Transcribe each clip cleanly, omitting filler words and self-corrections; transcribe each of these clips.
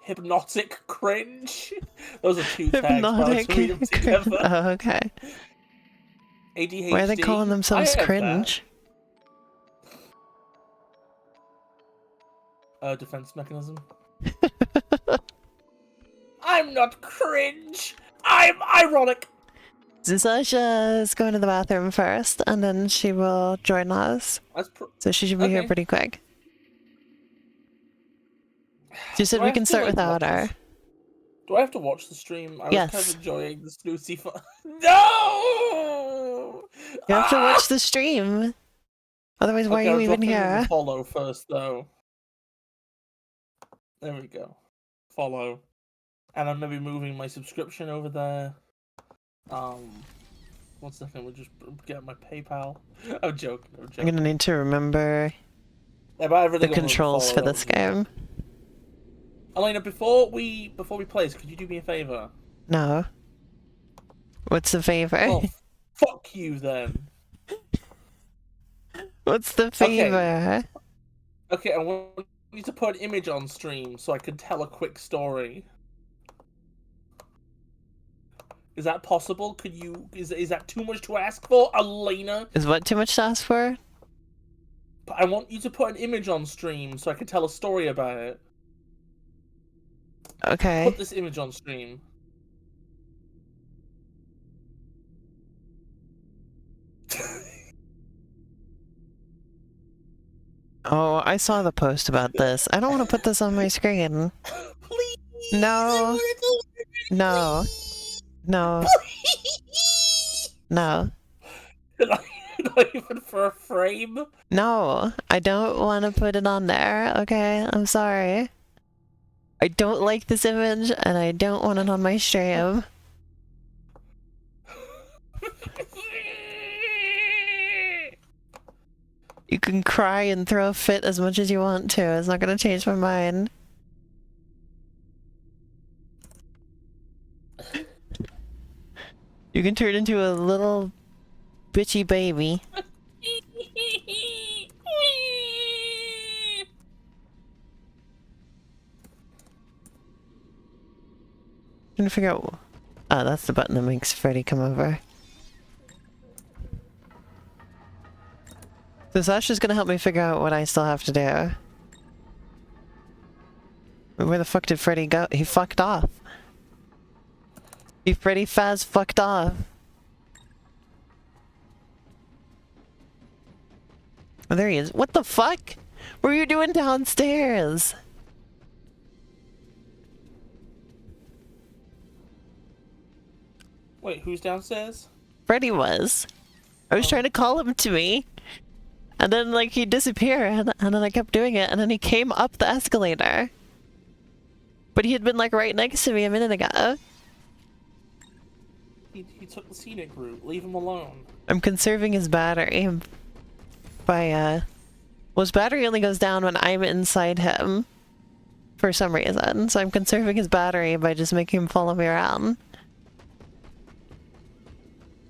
Hypnotic cringe. Those are two tags. Hypnotic But I read them together. Oh, okay. ADHD. Why are they calling themselves cringe? Defense mechanism. I'm not cringe. I'm ironic. Sasha's going to the bathroom first, and then she will join us. So she should be here pretty quick. She said we can start without her. Do I have to watch the stream? I was kind of enjoying the snooty fun. No! You have to watch the stream. Otherwise, why are you even here? Follow first, though. There we go. Follow. And I'm maybe moving my subscription over there. 1 second, we'll just get my PayPal. I'm joking. I'm gonna need to remember the controls for this game. Elena, before we play this, could you do me a favor? No. What's the favor? Well, fuck you then. What's the favor? Okay, I want you to put an image on stream so I can tell a quick story. Is that possible? Could you? Is that too much to ask for, Elena? Is what too much to ask for? But I want you to put an image on stream so I can tell a story about it. Okay. Put this image on stream. Oh, I saw the post about this. I don't want to put this on my screen. Please. No. No. No. No. Not even for a frame? No, I don't want to put it on there, okay? I'm sorry. I don't like this image, and I don't want it on my stream. You can cry and throw a fit as much as you want to. It's not gonna change my mind. You can turn into a little bitchy baby. Trying to figure out. Oh, that's the button that makes Freddy come over. So Sasha's gonna help me figure out what I still have to do. Where the fuck did Freddy go? He fucked off. Freddy Faz fucked off. Oh, there he is. What the fuck? What were you doing downstairs? Wait, who's downstairs? Freddy was. I was trying to call him to me. And then, like, he'd disappear, and then I kept doing it, and then he came up the escalator. But he had been, like, right next to me a minute ago. He took the scenic route. Leave him alone. I'm conserving his battery by, well, his battery only goes down when I'm inside him. For some reason. So I'm conserving his battery by just making him follow me around.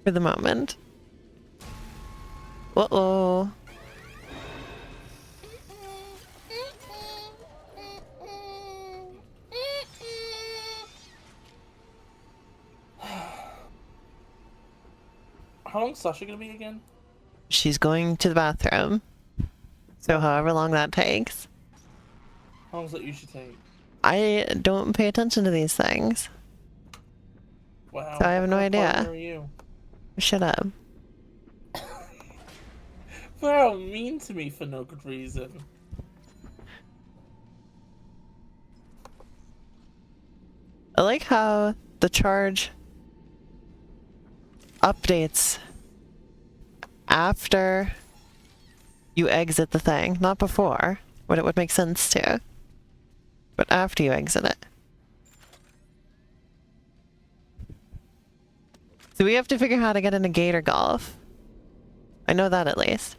For the moment. Uh-oh. How long's Sasha gonna be again? She's going to the bathroom. So however long that takes. How long does that usually take? I don't pay attention to these things. Wow. So I have no idea. Who are you? Shut up. Wow, mean to me for no good reason. I like how the charge updates after you exit the thing, not before, when it would make sense to, but after you exit it. So we have to figure out how to get into Gator Golf. I know that at least.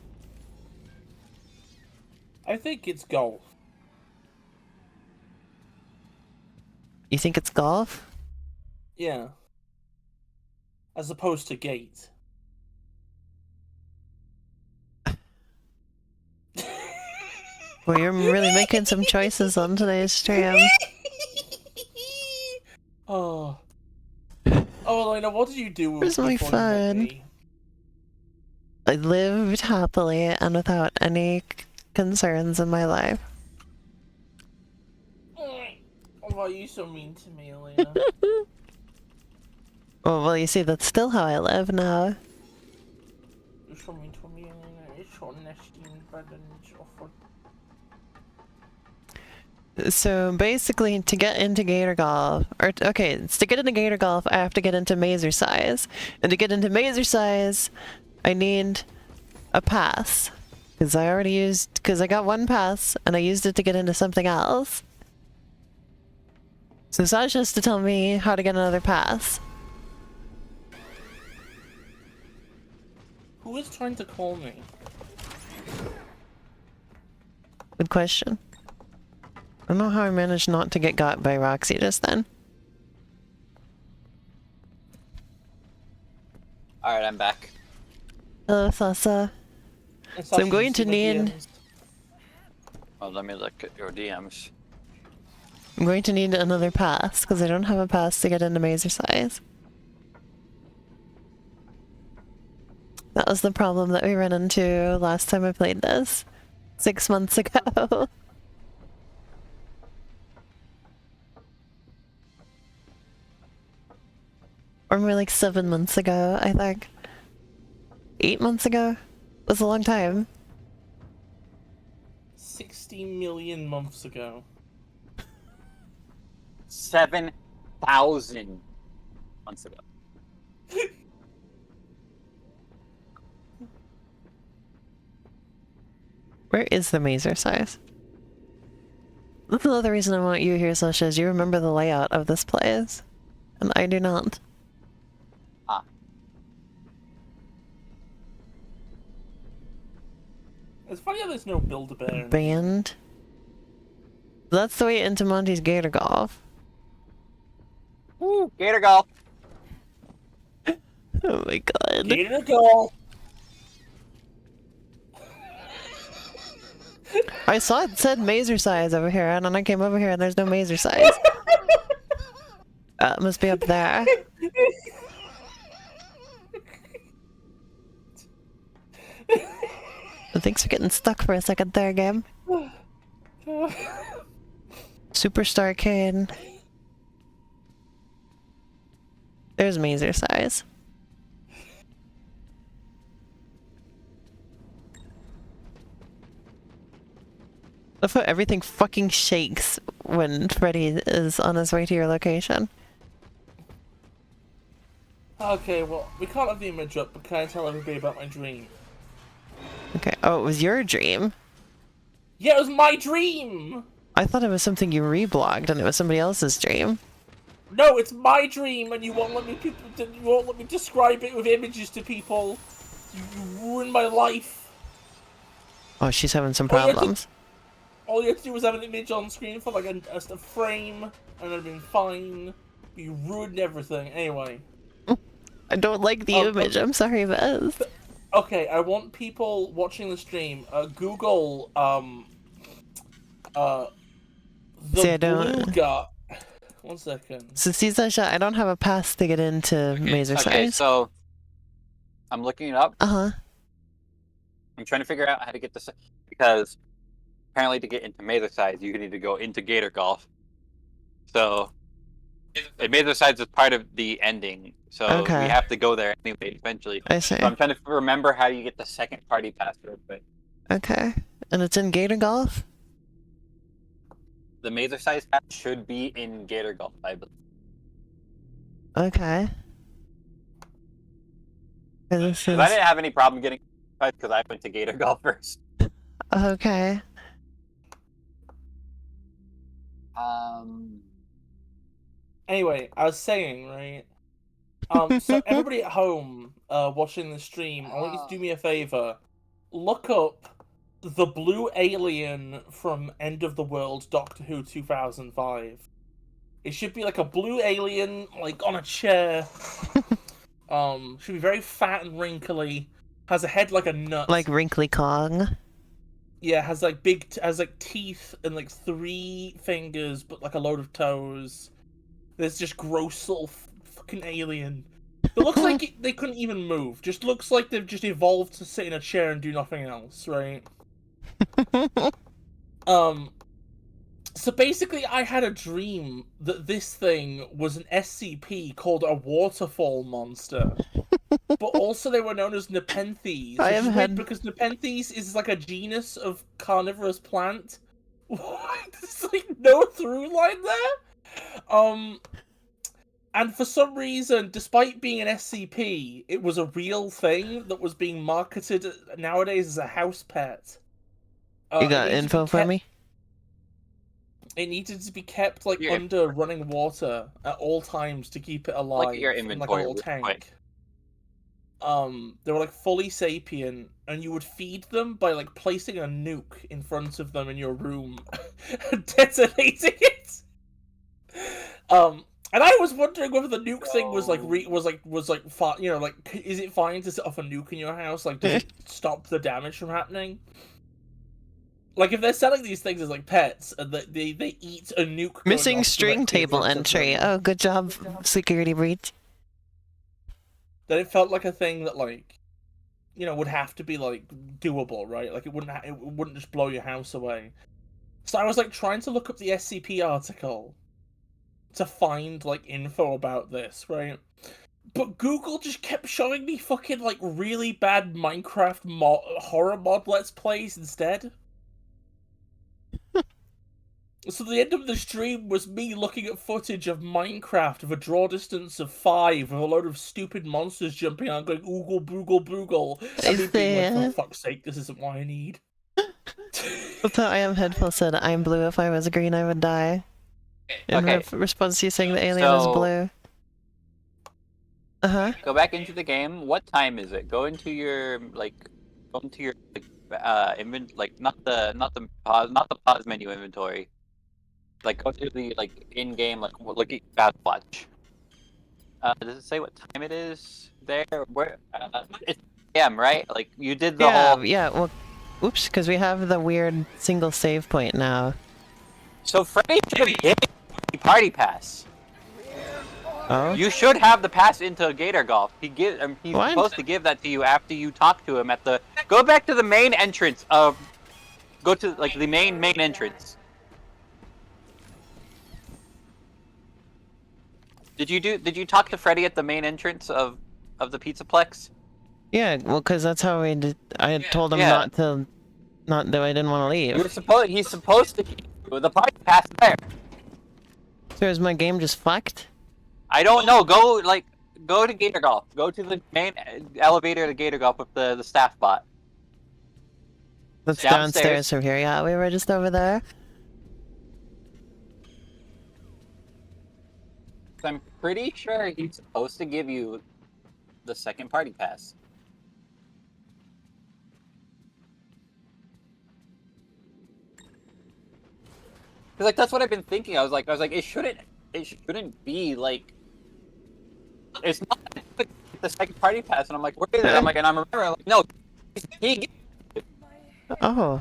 I think it's golf. You think it's golf? Yeah. As opposed to gate. Well, you're really making some choices on today's stream. Oh, Elena, what did you do Where's my before you met phone? me? I lived happily and without any concerns in my life. Why are you so mean to me, Elena? Oh, well, you see, that's still how I live now. You're so mean to me, Elena. It's so nasty and bad and it's awful. So basically, to get into Gator Golf, or okay, to get into Gator Golf, I have to get into Mazer Size, and to get into Mazer Size, I need a pass, because I got one pass and I used it to get into something else. So Sasha has to tell me how to get another pass. Who is trying to call me? Good question. I don't know how I managed not to get got by Roxy just then. Alright, I'm back. Hello, Sasa. And So I'm Sasha, going you see to my need... DMs? Well, let me look at your DMs. I'm going to need another pass, because I don't have a pass to get into Mazer Size. That was the problem that we ran into last time I played this. 6 months ago. Or more like 7 months ago, I think. 8 months ago? It was a long time. 60 million months ago. 7,000 months ago. Where is the Mazer Size? That's another reason I want you here, Sasha, is you remember the layout of this place. And I do not. Ah. It's funny how there's no Build-A-Bear. Band. That's the way into Monty's Gator Golf. Woo! Gator Golf! Oh my god. Gator Golf! I saw it said Mazer Size over here, and then I came over here and there's no Mazer Size. It must be up there. Thanks for getting stuck for a second there, game. Superstar Kane. There's Mazer Size. I thought everything fucking shakes when Freddy is on his way to your location. Okay, well, we can't have the image up, but can I tell everybody about my dream? Okay. Oh, it was your dream? Yeah, it was my dream! I thought it was something you reblogged and it was somebody else's dream. No, it's my dream, and you won't let me describe it with images to people. You ruined my life. Oh, she's having some Oh, you have to- problems. All you have to do was have an image on screen for like a frame, and it'd have been fine. You ruined everything. Anyway. I don't like the image. I'm sorry, Beth. Okay, I want people watching the stream, Google, the See, I don't... blue guy. 1 second. So, see, Sasha, I don't have a pass to get into Mazer Size. Okay, so I'm looking it up. Uh-huh. I'm trying to figure out how to get this, because apparently to get into Mazer Size, you need to go into Gator Golf. So, Mazer Size is part of the ending, so Okay. we have to go there anyway eventually. I see. So I'm trying to remember how you get the second party pass real quick. Okay. And it's in Gator Golf? The Mazer Size pass should be in Gator Golf, I believe. Okay. This is... I didn't have any problem getting because I went to Gator Golf first. Okay. Anyway, I was saying, right? So everybody at home, watching the stream, I want you to do me a favor. Look up the blue alien from End of the World Doctor Who 2005. It should be like a blue alien, like on a chair. Should be very fat and wrinkly. Has a head like a nut. Like Wrinkly Kong? Yeah, has like teeth and like 3 fingers, but like a load of toes. There's just gross little fucking alien. It looks like they couldn't even move. Just looks like they've just evolved to sit in a chair and do nothing else, right? So basically, I had a dream that this thing was an SCP called a waterfall monster. But also they were known as Nepenthes, which is weird because Nepenthes is like a genus of carnivorous plant. What? There's like no through line there? And for some reason, despite being an SCP, it was a real thing that was being marketed nowadays as a house pet. You got info for me? It needed to be kept like Yeah. under running water at all times to keep it alive. Look at your in like a inventory little real tank. quick. They were like fully sapient, and you would feed them by like placing a nuke in front of them in your room and detonating it. And I was wondering whether the nuke thing was like you know, like, is it fine to set off a nuke in your house? Like, does it stop the damage from happening? Like, if they're selling these things as like pets and they eat a nuke. Missing string table entry. Oh, good job, security breach. That it felt like a thing that, like, you know, would have to be like doable, right? Like, it wouldn't just blow your house away. So I was like trying to look up the SCP article to find like info about this, right? But Google just kept showing me fucking like really bad Minecraft horror mod let's plays instead. So the end of the stream was me looking at footage of Minecraft of a draw distance of 5 with a load of stupid monsters jumping out going oogle boogle boogle. And me being like, for fuck's sake, this isn't what I need. So I am Headful said, I'm blue. If I was green, I would die. In response to you saying the alien is blue. Go back into the game. What time is it? Go into your not the pause menu inventory. Like, go to the in-game look at Fast Watch. Does it say what time it is there? Where it's PM, right? Like, you did the whole. Yeah. Well, oops, because we have the weird single save point now. So Freddy should have given the party pass. Oh. You should have the pass into Gator Golf. He's What? supposed to give that to you after you talk to him at the. Go back to the main entrance of. Go to the main entrance. Did you talk to Freddy at the main entrance of the Pizzaplex? Yeah, well, because that's how we did. I told him not that I didn't want to leave. He's supposed to keep the party pass there. So is my game just fucked? I don't know. Go to Gator Golf. Go to the main elevator to Gator Golf with the staff bot. That's downstairs from here. Yeah, we were just over there. I'm pretty sure he's supposed to give you the second party pass. Cause that's what I've been thinking. I was like, it shouldn't be like. It's not the second party pass, and I'm like, where is it? I'm like, and I remember, like, no, he. Oh,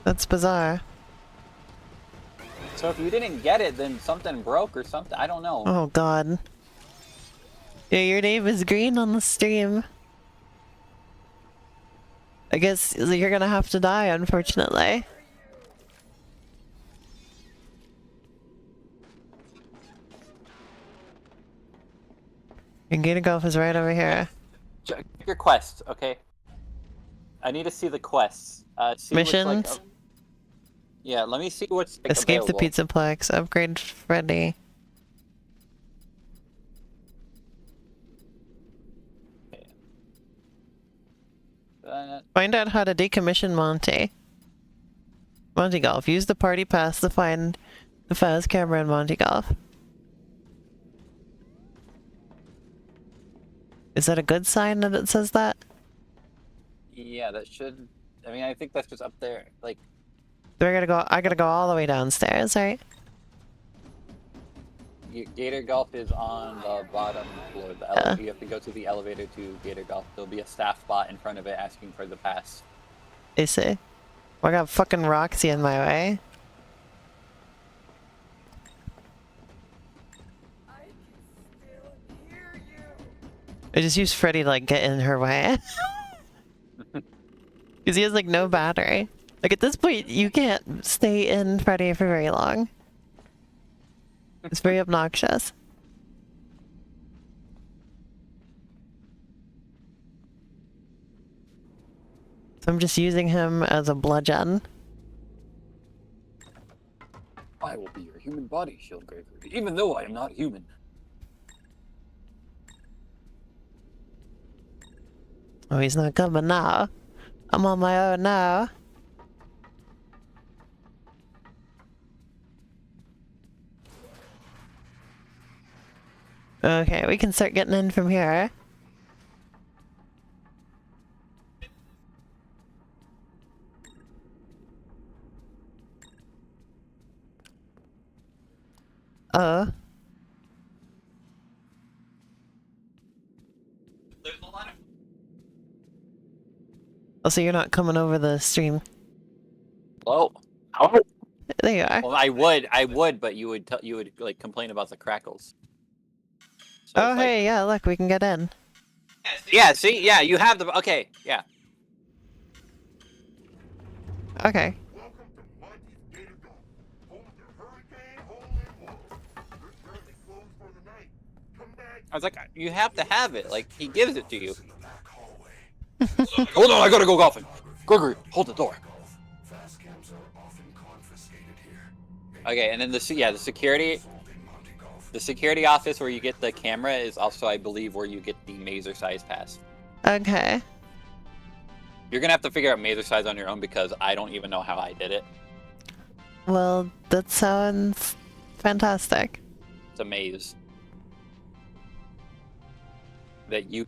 that's bizarre. So if you didn't get it, then something broke or something. I don't know. Oh god. Yeah, your name is green on the stream. I guess you're gonna have to die, unfortunately. And Gator Golf is right over here. Check your quests, okay? I need to see the quests. See missions? Yeah, let me see what's Escape available. the Pizzaplex, upgrade Freddy. Okay. Find out how to decommission Monty. Monty Golf. Use the party pass to find the Faz camera in Monty Golf. Is that a good sign that it says that? Yeah, that should. I mean, I think that's just up there. Like. Do I gotta go all the way downstairs, right? Gator Golf is on the bottom floor. You have to go to the elevator to Gator Golf. There'll be a staff bot in front of it asking for the pass. Is it? Well, I got fucking Roxy in my way. I just use Freddy to like get in her way. Because he has like no battery. Like at this point, you can't stay in Freddy for very long. It's very obnoxious. So I'm just using him as a bludgeon. I will be your human body shield graver, even though I am not human. Oh, he's not coming now. I'm on my own now. Okay, we can start getting in from here. Oh. Oh, so you're not coming over the stream. Hello? Oh. There you are. Well, I would, but you would like complain about the crackles. So Oh, it's like, hey, yeah, look, we can get in. yeah, see, yeah, you have the okay, yeah. Okay. I was like, you have to have it. Like he gives it to you. Hold on, I gotta go golfing. Gregory, hold the door. Okay, and then the security office where you get the camera is also, I believe, where you get the mazer size pass. Okay. You're gonna have to figure out mazer size on your own because I don't even know how I did it. Well, that sounds fantastic. It's a maze that you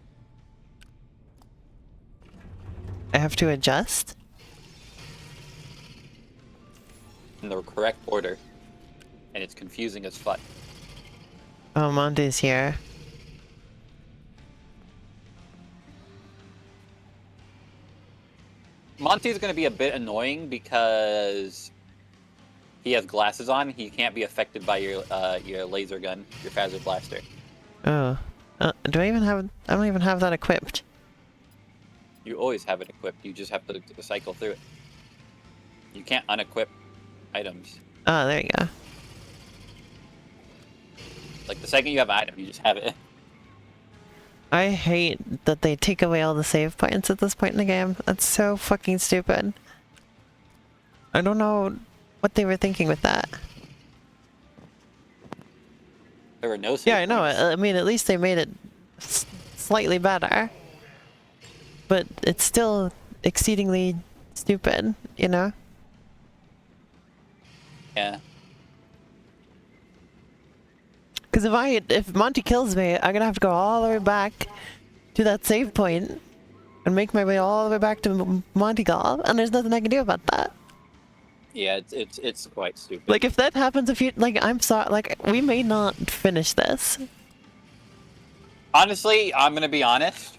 I have to adjust? in the correct order, and it's confusing as fuck. Oh, Monty's here. Monty's gonna be a bit annoying because he has glasses on. He can't be affected by your laser gun, your Phaser blaster. Oh. Do I even have... I don't even have that equipped. You always have it equipped. You just have to cycle through it. You can't unequip items. Oh, there you go. Like the second you have an item, you just have it. I hate that they take away all the save points at this point in the game. That's so fucking stupid. I don't know what they were thinking with that. There were no save Yeah, I know. points. I mean, at least they made it slightly better. But it's still exceedingly stupid, you know? Yeah. Because if Monty kills me, I'm gonna have to go all the way back to that save point and make my way all the way back to Monty Golf, and there's nothing I can do about that. Yeah, it's quite stupid. Like, if that happens, I'm sorry, like, we may not finish this. Honestly, I'm gonna be honest.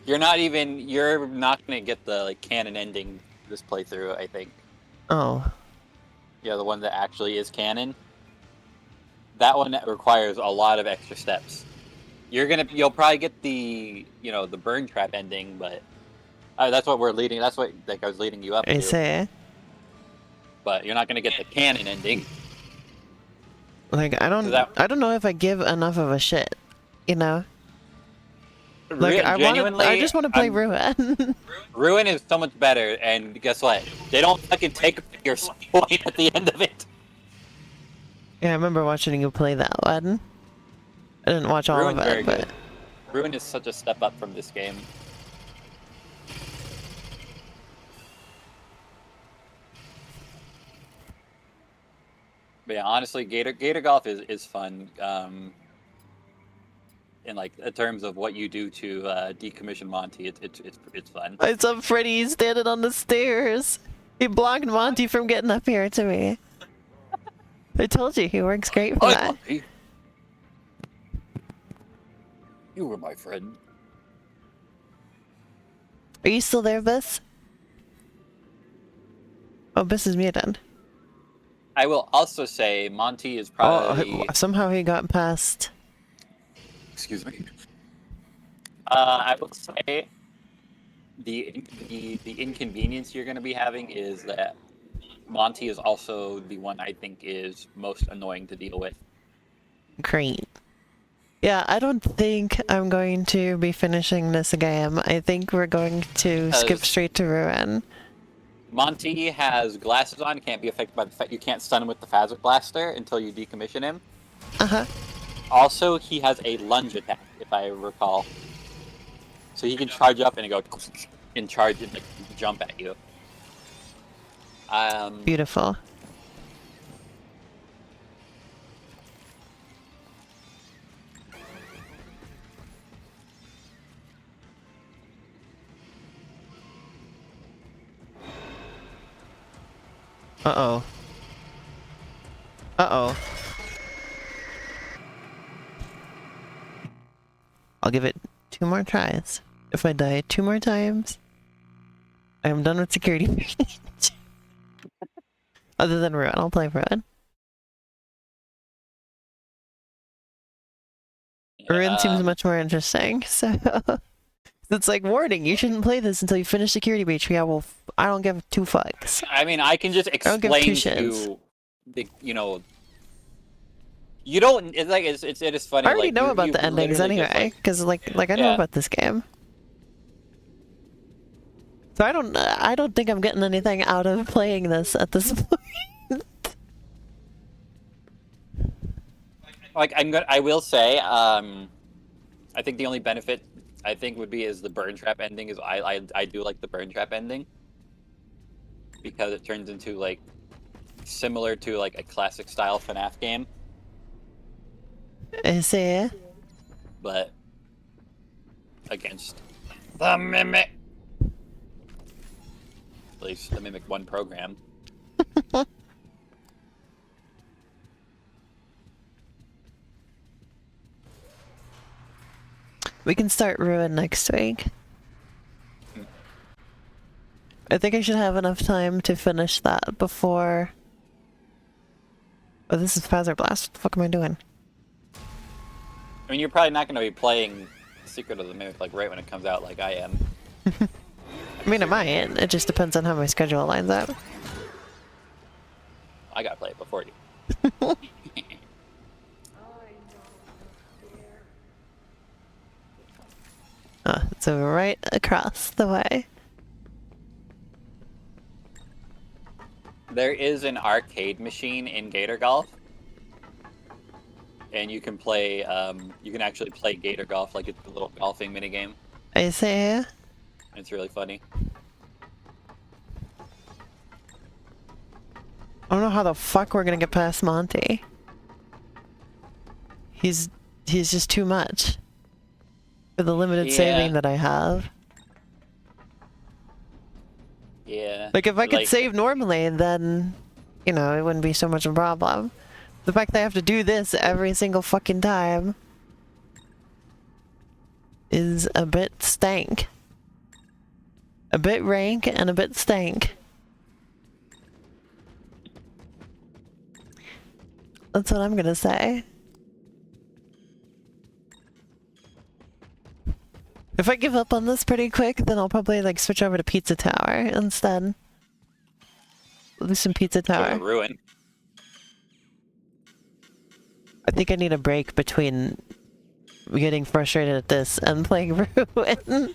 You're not gonna get the like canon ending this playthrough, I think. Oh. Yeah, the one that actually is canon. That one requires a lot of extra steps. You'll probably get the the burn trap ending, but that's what that's what like I was leading you up I to. say. But you're not gonna get the canon ending. Like, I don't know if I give enough of a shit, you know? Like, I just want to play Ruin. Ruin is so much better, and guess what? They don't fucking take your point at the end of it. Yeah, I remember watching you play that one. I didn't watch all Ruin's of very it, but... good. Ruin is such a step up from this game. But yeah, honestly, Gator Golf is fun. In like in terms of what you do to decommission Monty, it's fun. I saw Freddy standing on the stairs. He blocked Monty from getting up here to me. I told you, he works great for that. Monty. You were my friend. Are you still there, Biss? Oh, Biss is muted. I will also say Monty is probably... Oh, somehow he got past... Excuse me. I will say the inconvenience you're going to be having is that Monty is also the one I think is most annoying to deal with. Great. Yeah, I don't think I'm going to be finishing this game. I think we're going to skip straight to Ruin. Monty has glasses on, can't be affected by the fact you can't stun him with the Phasma Blaster until you decommission him. Uh-huh. Also, he has a lunge attack, if I recall. So he can charge up and go and charge and like jump at you. Beautiful. Uh-oh. Uh-oh. I'll give it 2 more tries. If I die 2 more times, I am done with security. Other than Ruin, I'll play Ruin. Ruin seems much more interesting, so... It's like, warning, you shouldn't play this until you finish security breach. Yeah, well, I don't give 2 fucks. I mean, I can just explain to you, you know... You don't... It's like, it is funny. I already like, know about the endings anyway, because, like, I know about this game. So I don't think I'm getting anything out of playing this at this point. Like, I will say, I think the only benefit I think would be is the burn trap ending. Is I do like the burn trap ending because it turns into like similar to like a classic style FNAF game. I see. But against the Mimic, at least the Mimic 1 program. We can start Ruin next week. I think I should have enough time to finish that before... Oh, this is Phasma Blast. What the fuck am I doing? I mean, you're probably not going to be playing Secret of the Mimic like right when it comes out like I am. I mean, I might. It just depends on how my schedule lines up. I gotta play it before you. It's right across the way. There is an arcade machine in Gator Golf. And you can play, you can actually play Gator Golf like it's a little golfing minigame. I see. It's really funny. I don't know how the fuck we're gonna get past Monty. He's just too much. For the limited saving that I have. Yeah. Like, if I could save normally, then, you know, it wouldn't be so much of a problem. The fact that I have to do this every single fucking time is a bit stank. A bit rank and a bit stank. That's what I'm gonna say. If I give up on this pretty quick, then I'll probably like switch over to Pizza Tower instead. We'll do some Pizza Tower. Ruin. I think I need a break between getting frustrated at this and playing Ruin.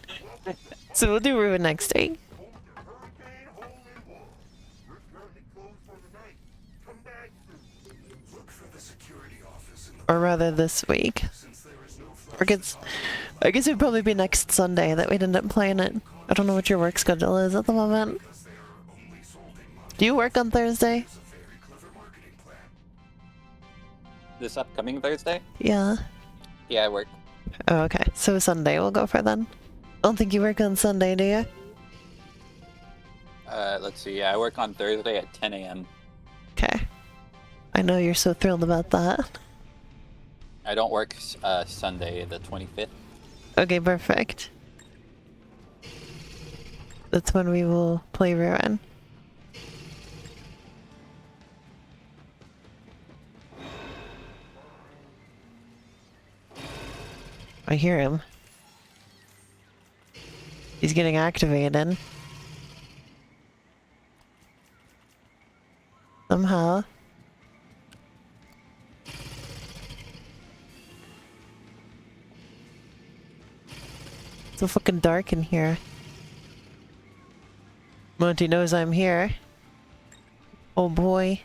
So we'll do Ruin next week. Or rather this week. Or I guess it'd probably be next Sunday that we'd end up playing it. I don't know what your work schedule is at the moment. Do you work on Thursday? This upcoming Thursday? Yeah. Yeah, I work. Oh, okay. So Sunday we'll go for then. I don't think you work on Sunday, do you? Let's see. Yeah, I work on Thursday at 10 a.m. Okay. I know you're so thrilled about that. I don't work Sunday, the 25th. Okay, perfect. That's when we will play Ruin. I hear him. He's getting activated. Somehow. It's so fucking dark in here. Monty knows I'm here. Oh boy.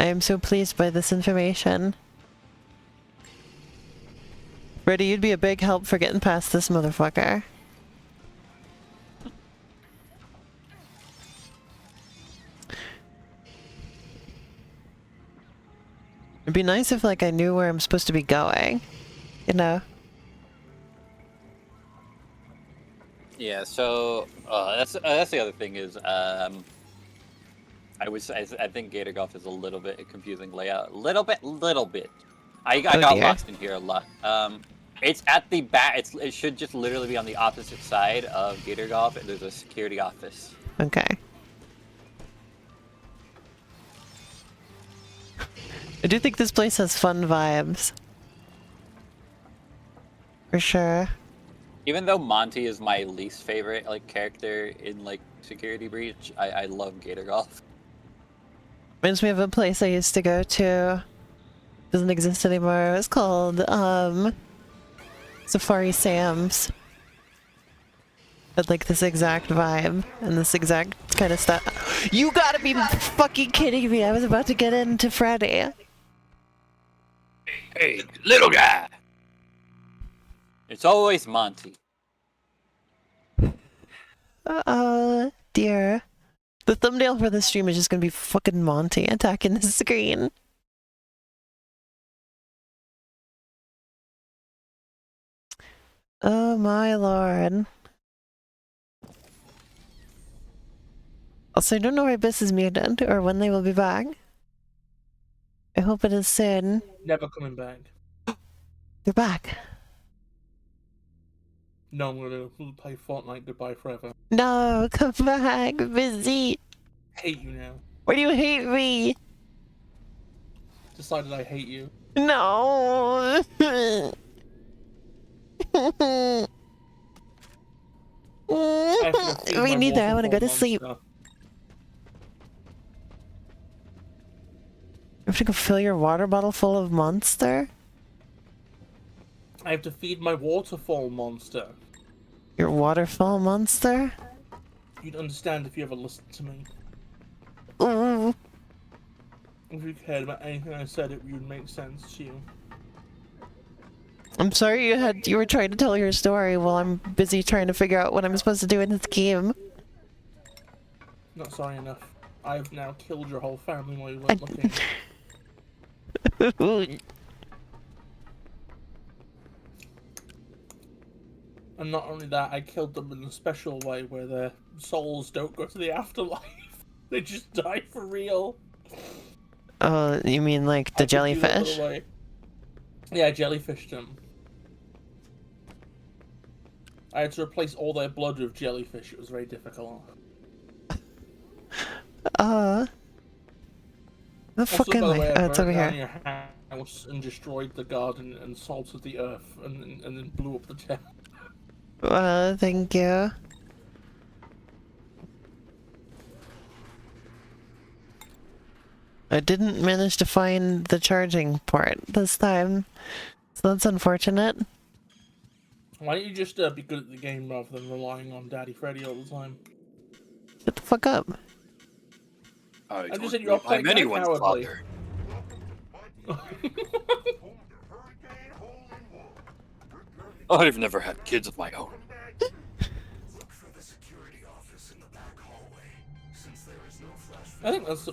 I am so pleased by this information. Freddy, you'd be a big help for getting past this motherfucker. It'd be nice if, like, I knew where I'm supposed to be going. You know? Yeah, so that's the other thing is I think Gator Golf is a little bit a confusing layout, little bit. I got dear. lost in here a lot. It's at the back. It should just literally be on the opposite side of Gator Golf, and there's a security office. Okay. I do think this place has fun vibes. For sure. Even though Monty is my least favorite like character in like Security Breach, I love Gator Golf. Reminds me of a place I used to go to. Doesn't exist anymore. It's called Safari Sam's. Had like this exact vibe and this exact kind of stuff. You gotta be fucking kidding me! I was about to get into Freddy. Hey, little guy! It's always Monty. Dear. The thumbnail for this stream is just gonna be fucking Monty attacking the screen. Oh my lord. Also, I don't know why Biss is muted or when they will be back. I hope it is soon. Never coming back. They're back. No, I'm gonna play Fortnite goodbye forever. No, come back, Busy. Hate you now. Why do you hate me? Decided I hate you. No. Me neither, I want to go to sleep. Monster. You have to go fill your water bottle full of Monster? I have to feed my waterfall monster. Your waterfall monster? You'd understand if you ever listened to me. Ooh. If you cared about anything I said, it would make sense to you. I'm sorry you were trying to tell your story while I'm busy trying to figure out what I'm supposed to do in this game. Not sorry enough. I have now killed your whole family while you weren't looking. And not only that, I killed them in a special way where their souls don't go to the afterlife. They just die for real. Oh, you mean like the jellyfish? Yeah, I jellyfished them. I had to replace all their blood with jellyfish. It was very difficult. The fuck am I? Oh, it's over here. Your house and destroyed the garden and salted the earth and then blew up the town. Thank you. I didn't manage to find the charging port this time, so that's unfortunate. Why don't you just be good at the game rather than relying on Daddy Freddy all the time? Shut the fuck up. I just said you're playing anyone's father. I've never had kids of my own. I think that's.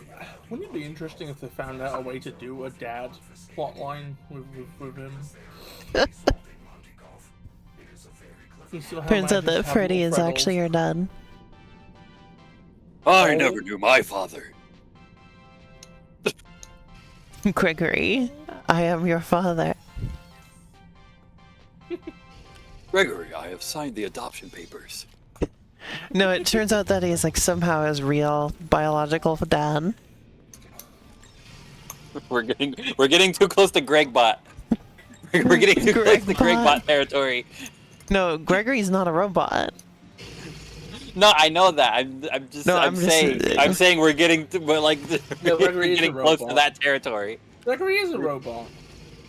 Wouldn't it be interesting if they found out a way to do a dad plotline with him? Turns out that Freddy is actually your dad. I never knew my father. Gregory, I am your father. Gregory, I have signed the adoption papers. No, it turns out that he's like somehow his real biological dad. We're getting too close to Gregbot. We're getting too close to Gregbot territory. No, Gregory's not a robot. No, I know that. I'm saying we're getting getting close to that territory. Gregory is a robot.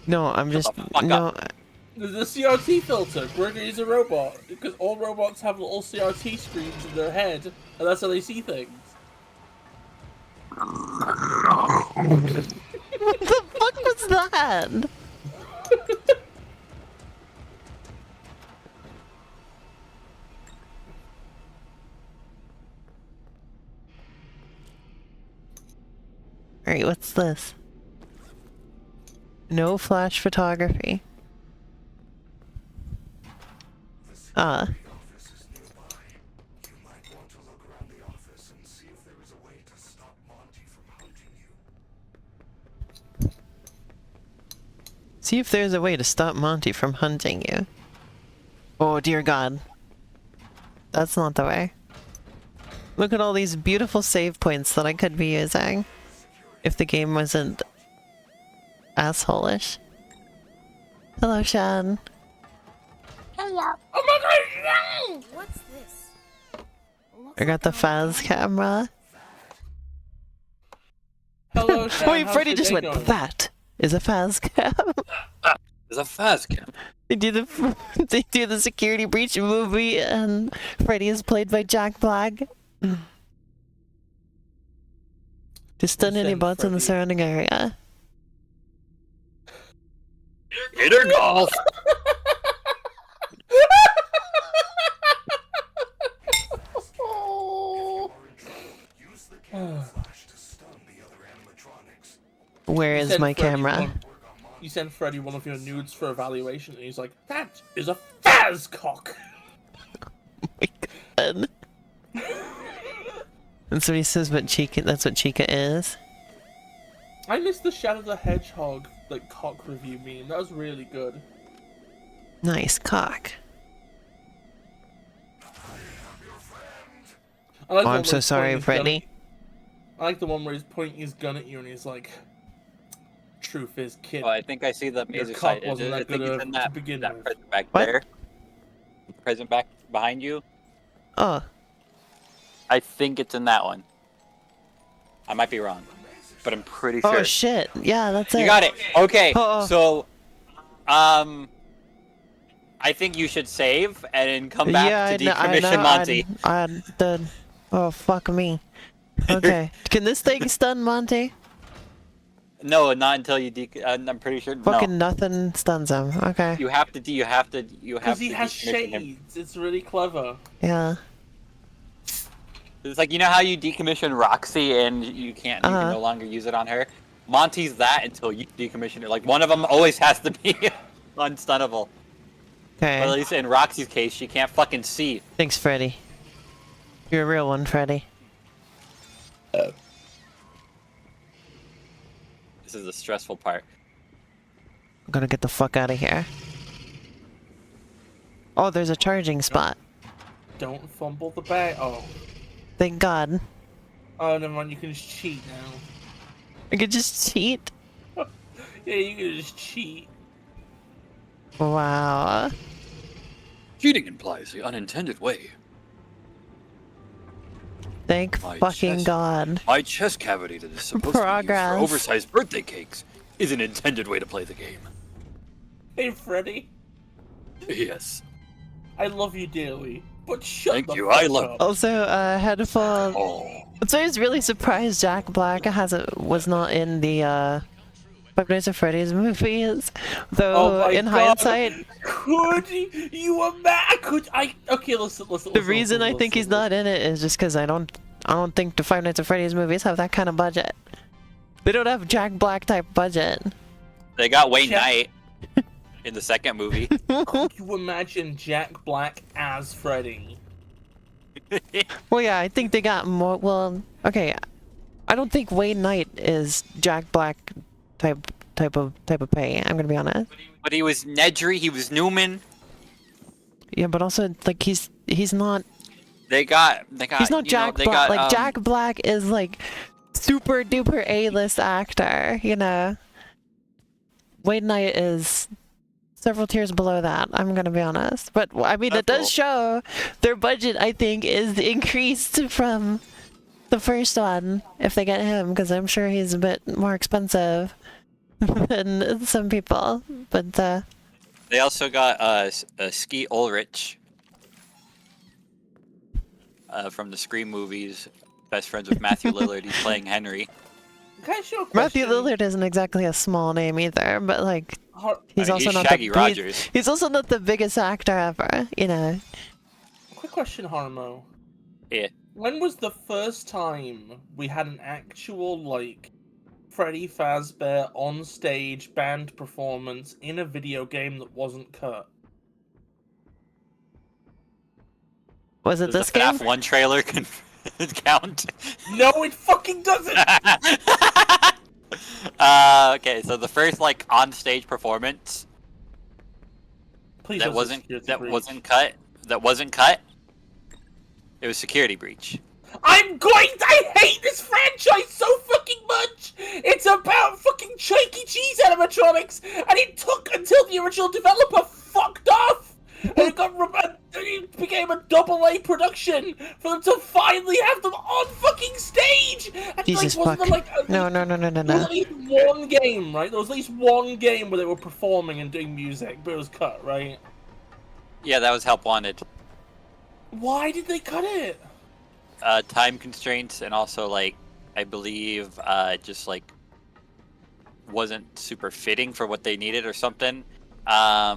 No, I'm just no. The CRT filter. Gregory is a robot because all robots have little CRT screens in their head, and that's how they see things. What the fuck was that? Alright, what's this? No flash photography. See if there's a way to stop Monty from hunting you. Oh dear God. That's not the way. Look at all these beautiful save points that I could be using. If the game wasn't asshole-ish. Hello, Shan. Hello. Oh my God! No! What's this? I got the Faz camera. Hello, Shan. Wait, how's Freddy your just day went, going? that is a Faz cam. There's a fast cam. They do the security breach movie and Freddy is played by Jack Black. To stun any Send bots in the Freddy. surrounding area. Gator golf. Where You is send my Freddy camera? You send Freddy one of your nudes for evaluation, and he's like, "That is a Faz cock." My God. That's what he says, but Chica, that's what Chica is. I missed the Shadow the Hedgehog like cock review meme. That was really good. Nice cock. I like the Oh, one I'm where so he's sorry, pointing his gun Freddy. at- I like the one where he's pointing his gun at you and he's like, "Truth is, kid." Oh, I think I see the Your mazer cock side. wasn't I that think good it's in to that, begin that with. present back What? there. Present back behind you. Oh, I think it's in that one. I might be wrong, but I'm pretty sure. oh shit! Yeah, that's it. You got it. Okay, Oh. so, I think you should save and then come back to decommission Monty. I did. Oh fuck me. Okay, can this thing stun Monty? No, not until you I'm pretty sure. Fucking No, nothing stuns him. Okay. you have to. Because he has decommission him. shades. It's really clever. Yeah. It's like, you know how you decommission Roxy and you can no longer use it on her? Monty's that until you decommission her. Like, one of them always has to be unstunnable. Okay. But at least in Roxy's case, she can't fucking see. Thanks, Freddy. You're a real one, Freddy. This is the stressful part. I'm gonna get the fuck out of here. Oh, there's a charging spot. Don't fumble the bag. Oh. Thank God. Oh, never mind. You can just cheat now. I could just cheat. Yeah, you can just cheat. Wow. Cheating implies the unintended way. Thank My fucking chest. God. My chest cavity that is supposed to be used Progress. for oversized birthday cakes is an intended way to play the game. Hey, Freddy. Yes. I love you dearly, but shut Thank the you, fuck I love up. Also, headphone. Oh. So I was really surprised Jack Black was not in the Five Nights at Freddy's movies. Though Oh my in God. hindsight, Could you imagine? Could I? Okay, listen. the reason I think he's not in it is just because I don't think the Five Nights at Freddy's movies have that kind of budget. They don't have Jack Black type budget. They got Wayne Jack- Knight in the second movie. Could you imagine Jack Black as Freddy? Well, yeah, I think they got more. Well, okay, I don't think Wayne Knight is Jack Black type of pay. I'm gonna be honest. But he was Nedry, he was Newman. Yeah, but also like he's not They got he's not you know, Jack they Black. got, Like Jack Black is like super duper A-list actor, you know. Wade Knight is several tiers below that, I'm gonna be honest. But, I mean, it does show their budget, I think, is increased from the first one, if they get him, because I'm sure he's a bit more expensive than some people. But, They also got Ski Ulrich from the Scream movies, best friends with Matthew Lillard. He's playing Henry. Can I ask you a Matthew question? Lillard isn't exactly a small name either, but like he's also he's not Shaggy the Rogers. he's also not the biggest actor ever, you know. Quick question, Harmo. Yeah. When was the first time we had an actual, like, Freddy Fazbear on-stage band performance in a video game that wasn't cut? Was it Does this the game? FNAF 1 trailer count? No, it fucking doesn't! Okay, so the first, like, on-stage performance Please that don't say wasn't Security Breach. cut, it was Security Breach. I hate this franchise so fucking much! It's about fucking Chuck E. Cheese animatronics, and it took until the original developer fucked off! And it became a AA production for them to finally have them on fucking stage! And Jesus wasn't fuck. there, like, No. there was at least one game, right? There was at least one game where they were performing and doing music, but it was cut, right? Yeah, that was Help Wanted. Why did they cut it? Time constraints, and also, like, I believe, just, like, wasn't super fitting for what they needed or something. I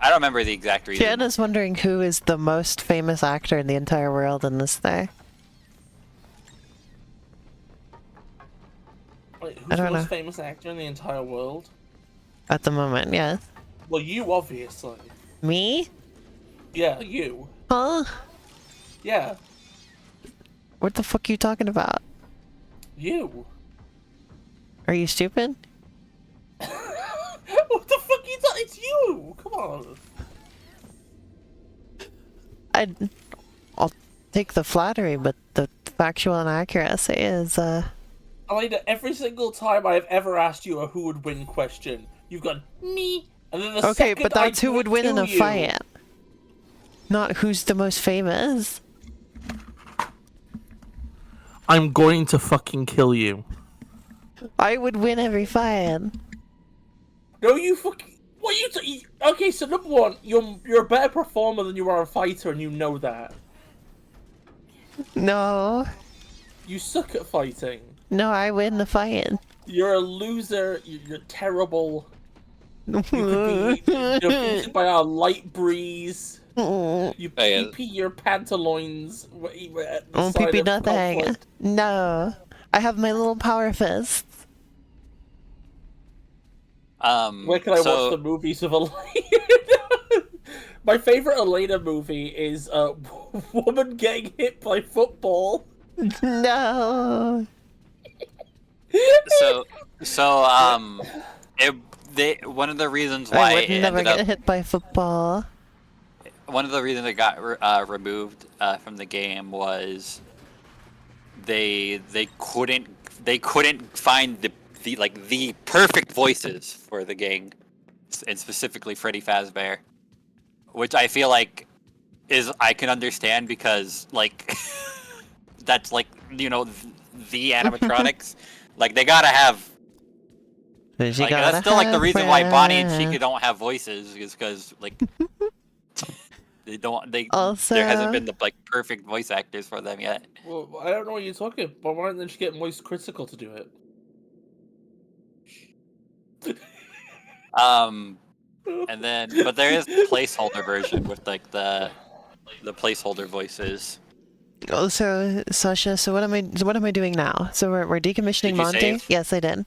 don't remember the exact reason. Jen is wondering who is the most famous actor in the entire world in this thing. Wait, I who's the don't most know. famous actor in the entire world? At the moment, yes. Well, you, obviously. Me? Yeah, you. Huh? Yeah, What the fuck are you talking about? you. Are you stupid? What the fuck are you talking? It's you! Come on. I'll take the flattery, but the factual inaccuracy is, Alina, every single time I have ever asked you a who would win question, you've gone, me! And then the okay, second but that's I who do would it win in to a you- fight. Not who's the most famous. I'm going to fucking kill you. I would win every fight. No, you fucking... What are you Okay, so number one, you're a better performer than you are a fighter, and you know that. No. You suck at fighting. No, I win the fight. You're a loser. You're terrible. You could be defeated by a light breeze. You pee your pantaloons. Won't pee nothing. No. I have my little power fists. Where can I watch the movies of Elena? My favorite Elena movie is woman getting hit by football. No. One of the reasons I why would it never ended get up, hit by football. one of the reasons it got removed from the game was they couldn't find the perfect voices for the gang, and specifically Freddy Fazbear, which I feel like I can understand because like that's like, you know, the animatronics. Like they gotta have. Like, that's still like the reason why Bonnie and Chica don't have voices, is because like Also, there hasn't been the like perfect voice actors for them yet. Well, I don't know what you're talking about. But why don't they just get Moist Critical to do it? And then, but there is placeholder version with like the placeholder voices. Also, Sasha, so what am I doing now? So we're decommissioning Did you Monty? save? Yes, I did.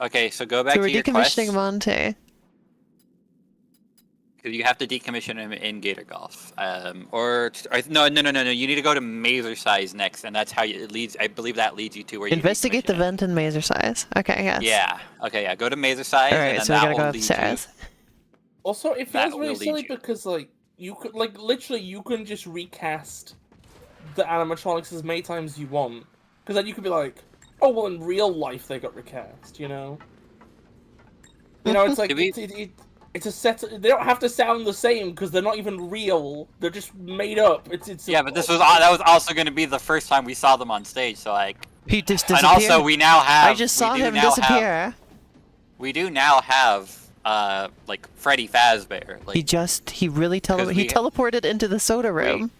Okay, so go back So to we're your quest. decommissioning Monty. Because you have to decommission him in Gator Golf. No. You need to go to Mazer Size next, and that's how it leads. I believe that leads you to where you Investigate the decommission vent in Mazer Size. Okay, yes. it. Yeah. Okay. Yeah. Go to Mazer Size, and Alright, then so we that gotta go will lead upstairs. Also, it That feels will really lead silly you. because, like, you could, like, literally, you can just recast the animatronics as many times as you want. Because then you could be like, Oh well, in real life they got recast. You know, it's like it's a set. They don't have to sound the same because they're not even real. They're just made up. It's Yeah, but that was also going to be the first time we saw them on stage. So like, He just and disappeared. also we now have. I just saw him disappear. We do now have like Freddy Fazbear. Like, He really teleported into the soda room.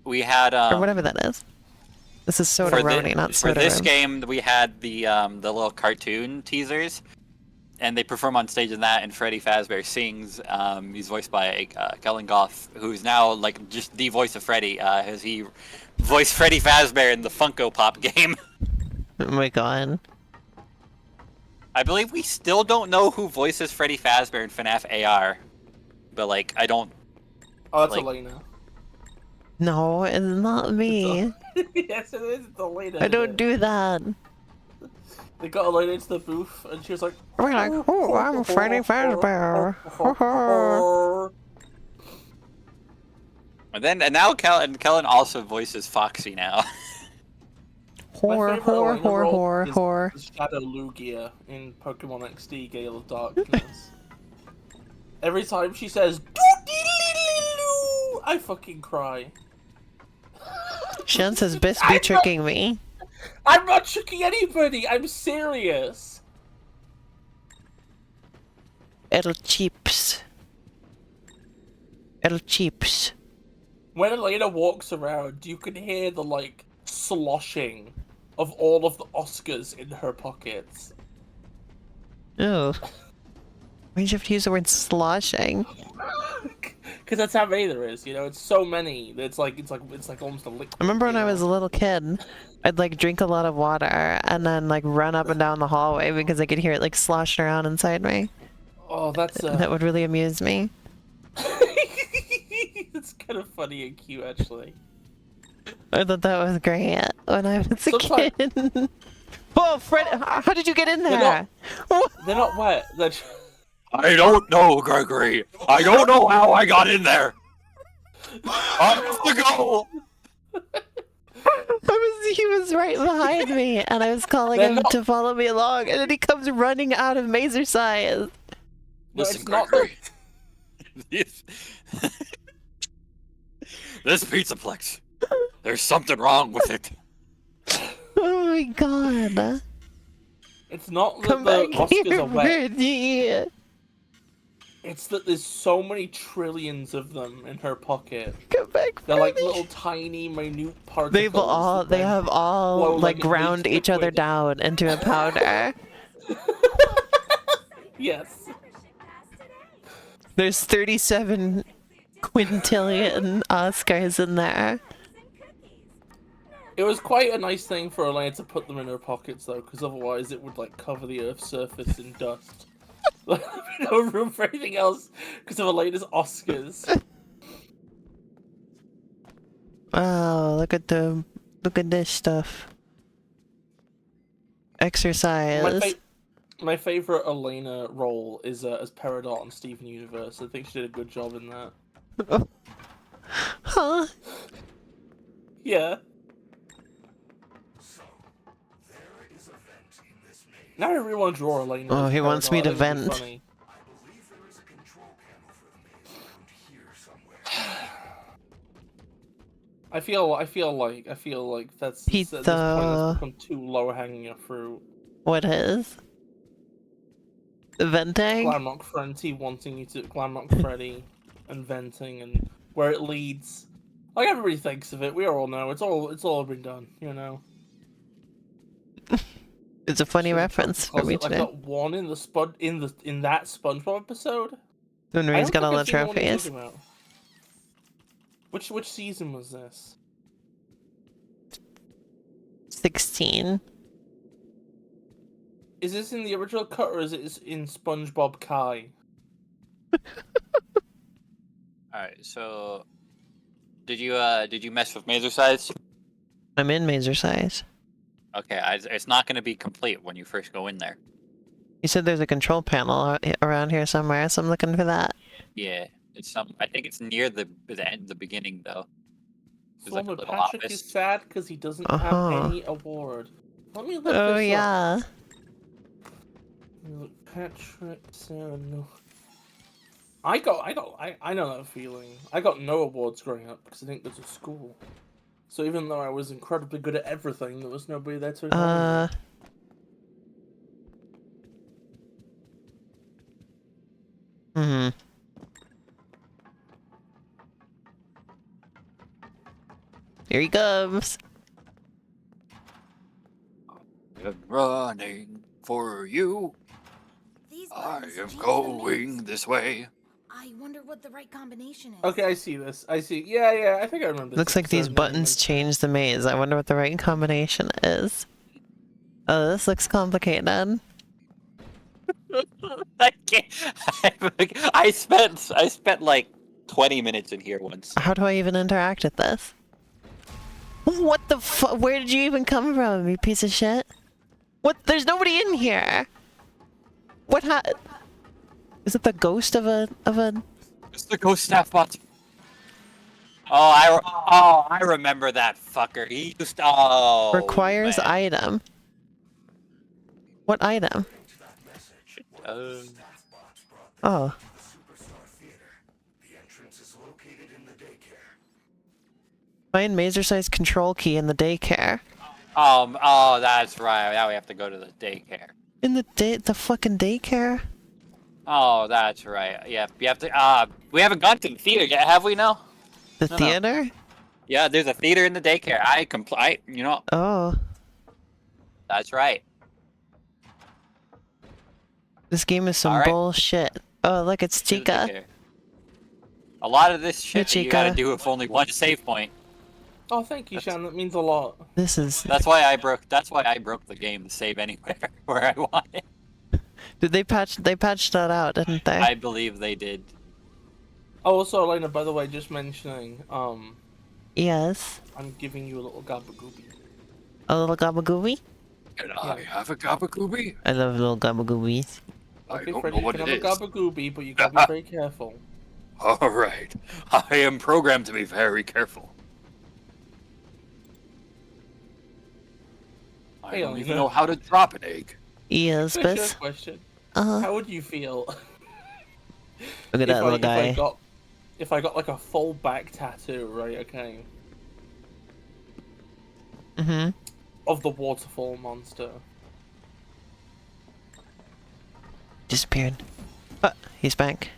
We had or whatever that is. This is Soda Roni, not Soda For this room. game, we had the little cartoon teasers, and they perform on stage in that. And Freddy Fazbear sings. He's voiced by Kellen Goff, who's now like just the voice of Freddy, as he voiced Freddy Fazbear in the Funko Pop game. Oh my god. I believe we still don't know who voices Freddy Fazbear in FNAF AR, but like I don't. Oh, that's Elena. No, it's not me. Yes, it is. It's Elena. I don't do that. They got Elena into the booth, and she was like, We're like, oh, I'm Freddy Fazbear. And now Kellen also voices Foxy now. Whore. Shadow Lugia in Pokemon XD Gale of Darkness. Every time she says, I fucking cry. Shen says, best be tricking me. I'm not tricking anybody, I'm serious. El cheeps. When Elena walks around, you can hear the, like, sloshing of all of the Oscars in her pockets. Oh. Why'd you have to use the word sloshing? Because that's how many there is, it's so many. It's like almost a liquid. I remember when I was a little kid, I'd like drink a lot of water and then like run up and down the hallway because I could hear it like sloshing around inside me. Oh, that would really amuse me. It's kind of funny and cute, actually. I thought that was great when I was a kid. Oh, Fred! How did you get in there? They're not wet. I don't know, Gregory. I don't know how I got in there. I have to go. He was right behind me, and I was calling him to follow me along, and then he comes running out of Mazer size. Listen, Gregory. This Pizzaplex. There's something wrong with it. Oh my god. It's not that the Oscars are wet. Freddy. It's that there's so many trillions of them in her pocket. Come back, They're like little tiny, minute particles. They have all like ground each other down into a powder. Yes. There's 37 quintillion Oscars in there. It was quite a nice thing for Elena to put them in her pockets, though, because otherwise it would like cover the Earth's surface in dust. No room for anything else because of Elena's Oscars. Wow, look at this stuff. Exercise. My favorite Elena role is as Peridot on Steven Universe. I think she did a good job in that. Huh? Yeah. Now I really want to draw Elena. Oh, he wants me to vent. I feel like that's Pizza. At this point that's become too low hanging a fruit. What is? Venting? Glamrock Frenzy wanting you to Glamrock Freddy and venting and where it leads. Like everybody thinks of it, we all know. It's all been done, It's a funny reference for me today. I got one in that SpongeBob episode. When he's got all the trophies. Which season was this? 16. Is this in the original cut or is it in SpongeBob Kai? Alright, so did you mess with Mazer size? I'm in Mazer size. Okay, it's not going to be complete when you first go in there. You said there's a control panel around here somewhere, so I'm looking for that. Yeah, I think it's near the beginning though. Patrick is sad because he doesn't have any award Let me look Oh this yeah. up. Patrick, Sarah, no. I know that feeling. I got no awards growing up because I didn't go to school. So even though I was incredibly good at everything, there was nobody there to acknowledge me. Hmm. Here he comes. I'm running for you. These I buttons am change the going maze. this way. I wonder what the right combination is. Okay, I see this. I see. Yeah, I think I remember this. Looks like these episode now you buttons mention it. change the maze. I wonder what the right combination is. Oh, this looks complicated. I can't. I spent like 20 minutes in here once. How do I even interact with this? What the fu- Where did you even come from, you piece of shit? What? There's nobody in here! What ha- Is it the ghost of a- It's the ghost staff bot. I remember that fucker. He used to, requires man. item? What item? Oh. Find Mazer-sized control key in the daycare. Oh, that's right. Now we have to go to the daycare. In the fucking daycare? Oh, that's right. Yeah, you have to. We haven't gone to the theater yet, have we? No. The No. theater? Yeah, there's a theater in the daycare. You know. Oh. That's right. This game is some Alright. bullshit. Oh, look, it's To the Chica. daycare. A lot of this shit that you Chica. gotta do with only one save point. Oh, thank you, Shan. That means a lot. This is... That's why I broke the game to save anywhere where I wanted. Did they patched that out, didn't they? I believe they did. Oh, also, Elena, by the way, just mentioning, Yes. I'm giving you a little gabagooby. A little gabagooby? Can I have a gabagooby? I love little gabagoobies. Okay, I don't Freddy, know you what can it have is. a gabagooby, but you gotta be very careful. Alright. I am programmed to be very careful. I Hey, don't Elena. even know how to drop an egg. Yes, Can I ask you but... a question? Uh-huh. How would you feel Look at that little guy. if I got like a full back tattoo, right? Okay, Mm-hmm. of the waterfall monster. Disappeared. Oh, he's back.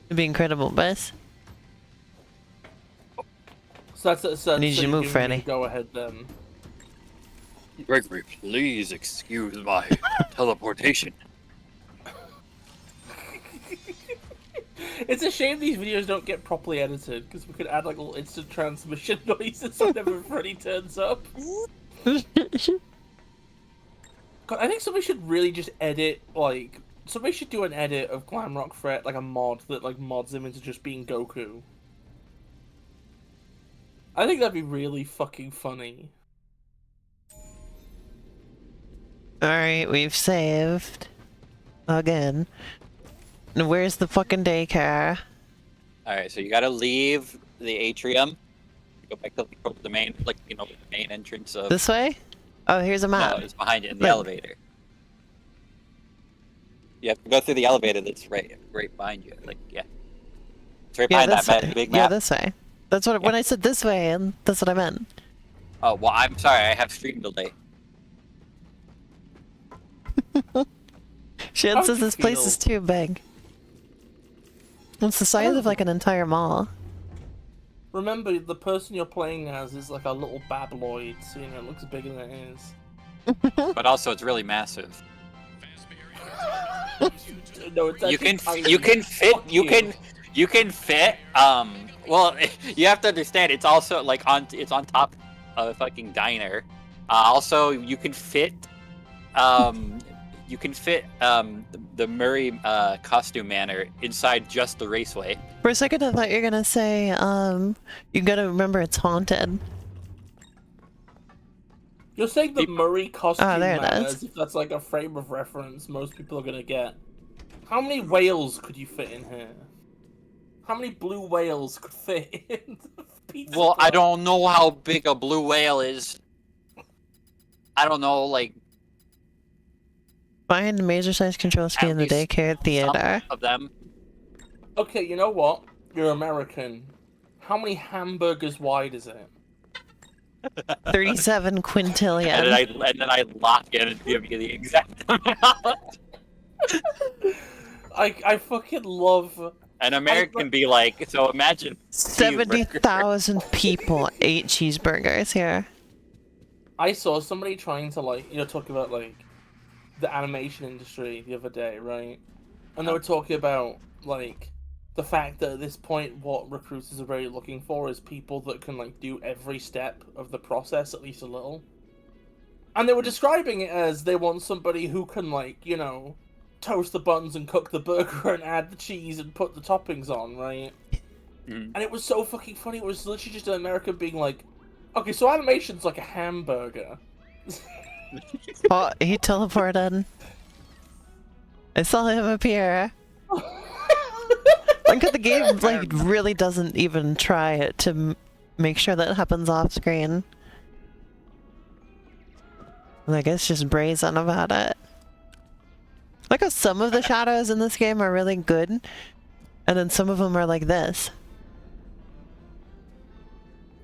It'd be incredible, Bess. So that's I need you to move, Freddy. Go ahead then. Gregory, please excuse my teleportation. It's a shame these videos don't get properly edited because we could add like little instant transmission noises whenever Freddy turns up. God, I think somebody should really just edit like somebody should do an edit of Glamrock Fred, like a mod that like mods him into just being Goku. I think that'd be really fucking funny. Alright, we've saved. Again. And where's the fucking daycare? Alright, so you gotta leave the atrium. Go back to the main, like, you know, the main entrance of... This way? Oh, here's a map. No, it's behind it in the Look. elevator. You have to go through the elevator that's right behind you. Like, yeah. It's right behind this that way. big Yeah, map. this way. That's what when I said this way, and that's what I meant. Oh, well, I'm sorry, I have stream delay. Shan How says do you this place feel? is too big. It's the size of like an entire mall. Remember, the person you're playing as is like a little babloid, so you know it looks bigger than it is. But also, it's really massive. No, it's You can actually you can tiny. fit Fuck you can fit well you have to understand it's also like it's on top of a fucking diner. Also you can fit the Murray costume manor inside just the raceway. For a second, I thought you were gonna say, you gotta remember it's haunted. You're saying the Murray costume there it man is. as if that's like a frame of reference most people are gonna get. How many whales could you fit in here? How many blue whales could fit in the pizza Well, I Hut? don't know how big a blue whale is. I don't know, like Find major size control key At in the least daycare theater. some of them. Okay, you know what? You're American. How many hamburgers wide is it? 37 quintillion. And then I lock in and give you the exact amount. I fucking love. An American be like, so imagine 70,000 people ate cheeseburgers here. I saw somebody trying to talk about the animation industry the other day, right? And they were talking about the fact that at this point, what recruiters are really looking for is people that can do every step of the process at least a little. And they were describing it as they want somebody who can toast the buns and cook the burger and add the cheese and put the toppings on, right? Mm. And it was so fucking funny. It was literally just an American being like, okay, so animation's like a hamburger. Oh, he teleported. I saw him appear. Like, the game really doesn't even try to make sure that happens off screen. Like, it's just brazen about it. Like how some of the shadows in this game are really good, and then some of them are like this.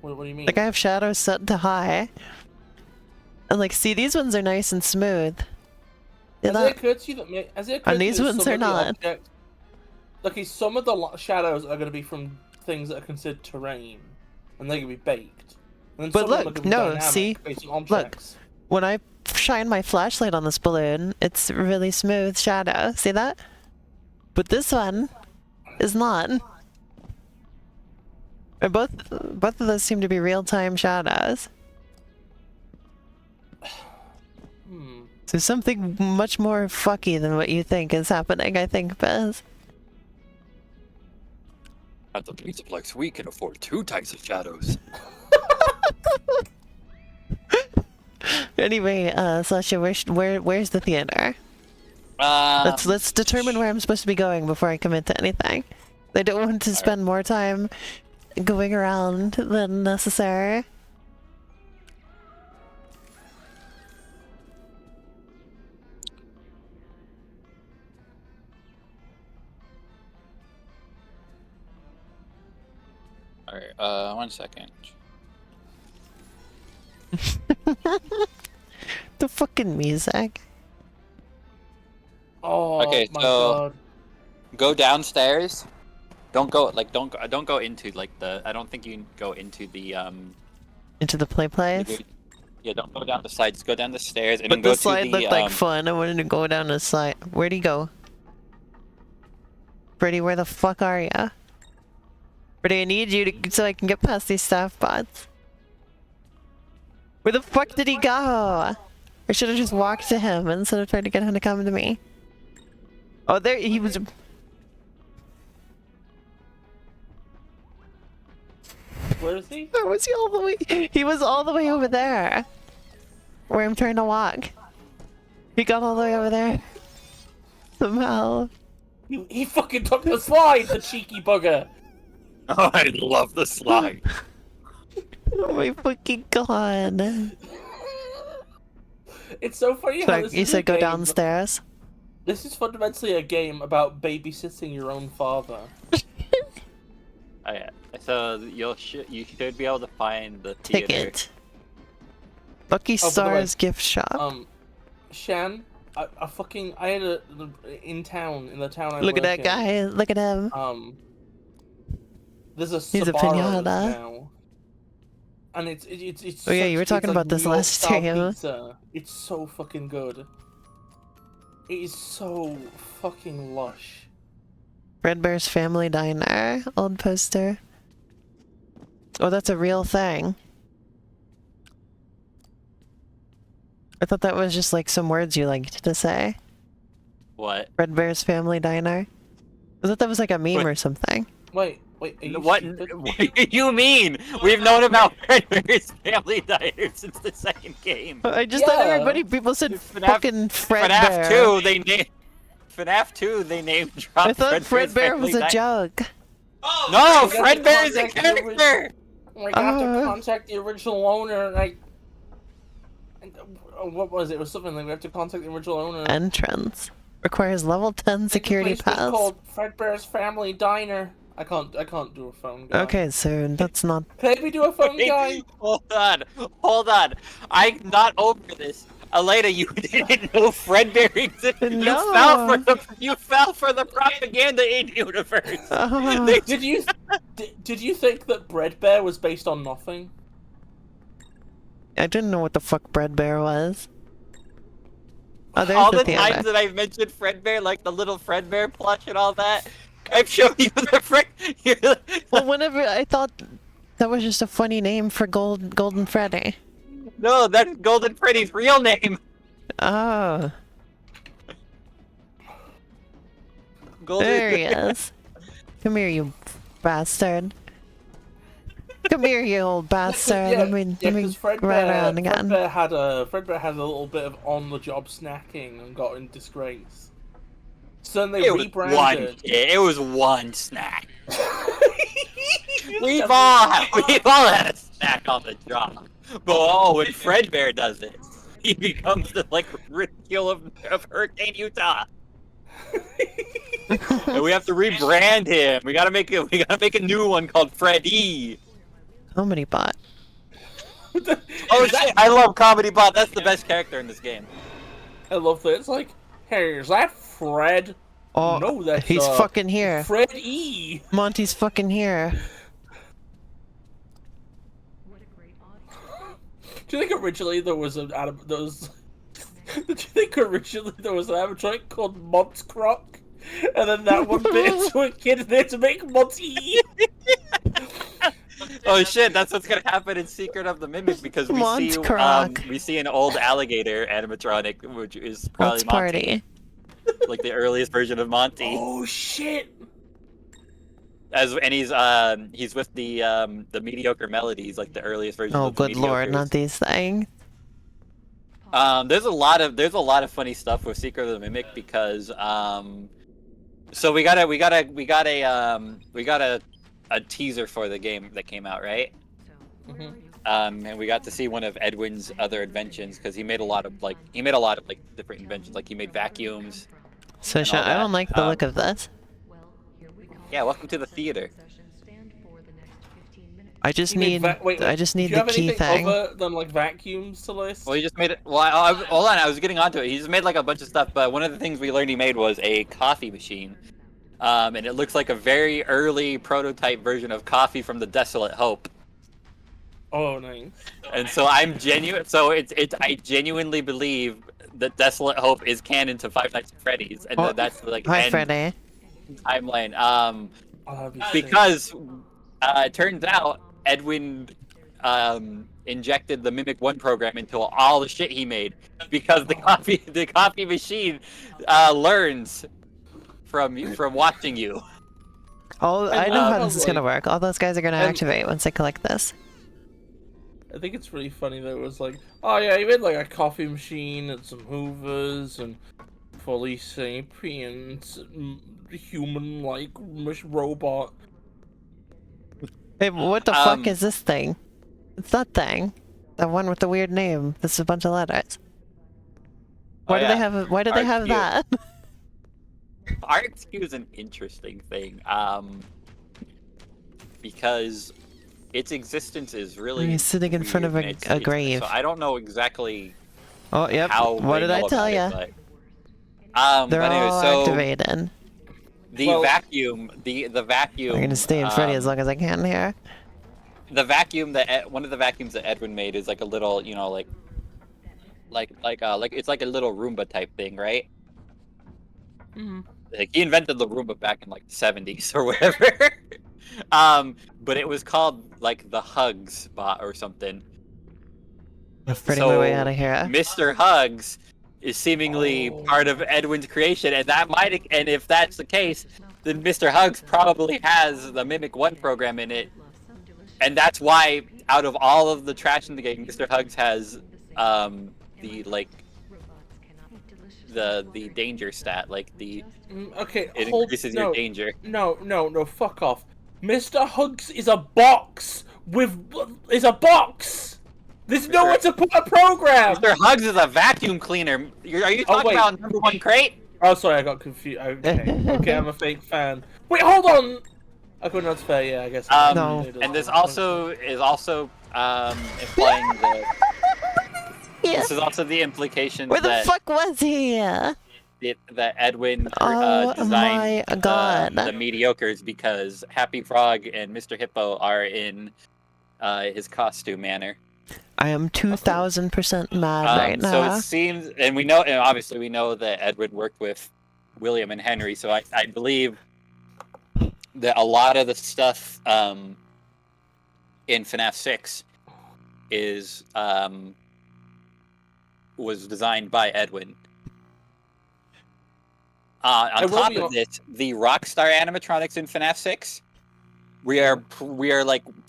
What do you mean? Like, I have shadows set to high. And see, these ones are nice and smooth. Has it occurred to you that And these ones are not. Okay, some of the shadows are going to be from things that are considered terrain, and they're going to be baked. And then But some of them are look, gonna be no, dynamic, see? based on objects. When I shine my flashlight on this balloon, it's really smooth shadow. See that? But this one is not. Or both of those seem to be real-time shadows. So something much more fucky than what you think is happening, I think, Biz. At the Pizzaplex, we can afford 2 types of shadows. Anyway, Sasha, where's the theater? Let's determine where I'm supposed to be going before I commit to anything. I don't want to spend more time going around than necessary. Alright, 1 second. The fucking music. Oh Okay, my so god. go downstairs. Don't go into the. I don't think you can go into the Into the play place? Yeah, don't go down the slide. Just go down the stairs and But then go the slide to the looked like fun. I wanted to go down the slide. Where'd he go? Freddy, where the fuck are ya? Freddy, I need you to so I can get past these staff bots. Where the fuck did he go? I should have just walked to him instead of trying to get him to come to me. Oh, there he was. Where is he? Where was he all the way? He was all the way over there. Where I'm trying to walk. He got all the way over there. Somehow. He fucking took the slide, the cheeky bugger. Oh, I love the slide. Oh my fucking god. It's so funny how So this you is a said go game- downstairs? This is fundamentally a game about babysitting your own father. Oh yeah. So you should be able to find the theater. Ticket. Lucky Oh, by the way, Stars gift shop. Shan, I had in town, in the town I Look at work that in, guy. Look at him. there's a He's a Sbarro's pinata. now. And it's Oh yeah, you were such- talking it's about this New York last style stream. pizza. It's so fucking good. It is so fucking lush. Fredbear's Family Diner. Old poster. Oh, that's a real thing. I thought that was just like some words you liked to say. What? Fredbear's Family Diner. I thought that was like a meme or something. Wait, are you What? stupid? What do you mean? We've known about Fredbear's Family Diner since the second game. I just thought Yeah. people said FNAF fucking Fredbear. FNAF 2, they named. FNAF 2, they named dropped. I thought Fredbear's Fredbear Family was a Diner. joke. No, We got to Fredbear is a contact the character. We got to Oh. contact the original owner, What was it? It was something like we have to contact the original owner. Entrance. Requires level 10 security The place was pass. called Fredbear's Family Diner. I can't do a phone guy. Okay, so that's not... Can we do a phone guy? Hold on. I'm not over this. Elena, you didn't know Fredbear existed. No. You fell for the propaganda in universe. Did you think that Bread Bear was based on nothing? I didn't know what the fuck Bread Bear was. Oh, there's All the the theater. times that I've mentioned Fredbear, like the little Fredbear plush and all that, I've shown you the Fred. Well, whenever I thought that was just a funny name for Golden Freddy. No, that's Golden Freddy's real name. Oh. Golden... There he is. Come here, you bastard. Come here, you old bastard. let me run around again. Fredbear had a little bit of on-the-job snacking and got in disgrace. So then they rebranded. It was one snack. We've all had a snack on the job. But when Fredbear does it, he becomes the ridicule of Hurricane Utah. And we have to rebrand him. We gotta make a new one called Freddy. Comedy Bot. Oh shit! I love Comedy Bot. That's the best character in this game. I love that. It's like, hey, is that Fred? Oh, no, that's he's fucking here. Fred E. Monty's fucking here. Do you think originally there was an Did you think originally there was an animatronic called Montscroc? And then that one bit into a kid there to make Monty. Oh shit, that's what's gonna happen in Secret of the Mimic because we see an old alligator animatronic, which is probably Monty. Like the earliest version of Monty. Oh shit! And he's with the mediocre melodies, like the earliest version of the good lord, not these things. There's a lot of funny stuff with Secret of the Mimic because so we got a teaser for the game that came out, right? Mm-hmm. And we got to see one of Edwin's other inventions because he made a lot of different inventions, like he made vacuums. So I don't like the look of this. Yeah, welcome to the theater. I just need the key thing. Other than like vacuums to list? Well, he just made it. Well, hold on, I was getting onto it. He just made like a bunch of stuff, but one of the things we learned he made was a coffee machine. And it looks like a very early prototype version of Coffee from the Desolate Hope. Oh, nice. And so I genuinely believe that Desolate Hope is canon to Five Nights at Freddy's, and that's like Hi, Freddy. Timeline. Because it turns out Edwin injected the Mimic 1 program into all the shit he made because the coffee machine learns from watching you. I know how this is gonna work. All those guys are gonna activate once I collect this. I think it's really funny that it was like, oh yeah, he made like a coffee machine and some hoovers and fully sapient human-like robot. Hey, what the fuck is this thing? It's that thing. The one with the weird name. This is a bunch of letters. Why do they have that? RxQ is an interesting thing, because its existence is really He's sitting in front of a grave. So I don't know exactly. Oh, yep. How what did I tell you? They're all activated. The vacuum. I'm gonna stay in Freddy as long as I can here. The vacuum one of the vacuums that Edwin made is like a little, like it's like a little Roomba type thing, right? Mm-hmm. Like he invented the Roomba back in like the 70s or whatever. But it was called like the Hugs bot or something. Freddy, my way out of here. Mr. Hugs is seemingly part of Edwin's creation, and if that's the case, then Mr. Hugs probably has the Mimic 1 program in it, and that's why out of all of the trash in the game, Mr. Hugs has the danger stat, like it increases your danger. No, fuck off. Mr. Hugs is a box. There's nowhere to put a program! Mr. Hugs is a vacuum cleaner. Are you talking wait. about number 1 crate? Oh, sorry, I got confused. Okay, I'm a fake fan. Wait, hold on! Okay, that's fair, yeah, I guess. No. And this also is implying that this is also the implication Where the that fuck was he? that Edwin Oh designed my god. the mediocres because Happy Frog and Mr. Hippo are in his costume manner. I am 2000% mad right now. So it seems, and obviously we know that Edwin worked with William and Henry, so I believe that a lot of the stuff in FNAF 6 is was designed by Edwin. On top of this, the Rockstar animatronics in FNAF 6, we are 100%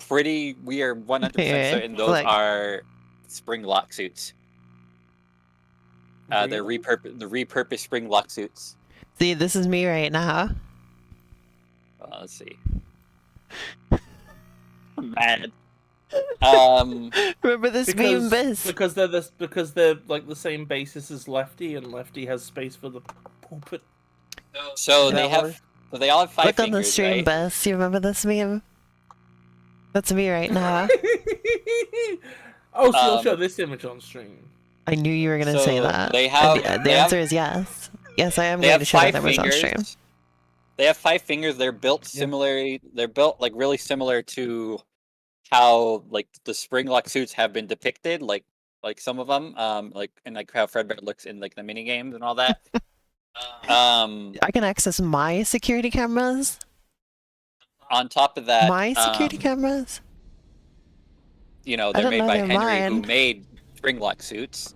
certain those are spring lock suits. They're repurposed spring lock suits. See, this is me right now. Let's see. I'm mad. Remember this meme, Biz? Because they're like the same basis as Lefty, and Lefty has space for the pulpit. So they all have 5 Look fingers, on the stream, right? Bess. You remember this meme? That's me right now. Oh, so you'll show this image on stream. I knew you were gonna say that. They have. The answer is yes. Yes, I am going to show that image on stream. They have 5 fingers. They're built similarly. They're built like really similar to how like the spring lock suits have been depicted. Like some of them, like how Fredbear looks in like the mini games and all that. I can access my security cameras. On top of that, my security cameras. You know, they're made by Henry, who made spring lock suits.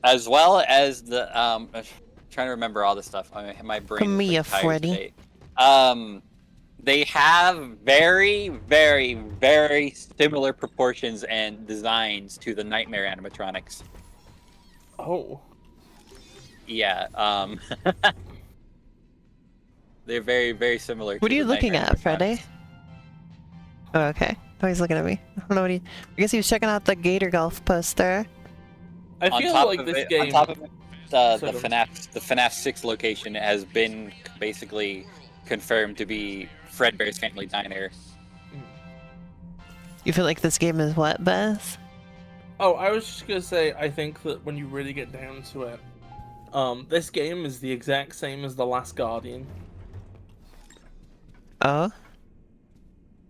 As well as the I'm trying to remember all this stuff. My brain. Come here, Freddy. They have very, very, very similar proportions and designs to the Nightmare animatronics. Oh. Yeah. They're very, very similar. What are you looking at, Freddy? Oh, okay. Oh, he's looking at me. I don't know what I guess he was checking out the Gator Golf poster. I feel like this game. On top of it, the FNAF 6 location has been basically confirmed to be Fredbear's Family Diner. You feel like this game is what, Beth? Oh, I was just gonna say, I think that when you really get down to it, this game is the exact same as The Last Guardian. Oh?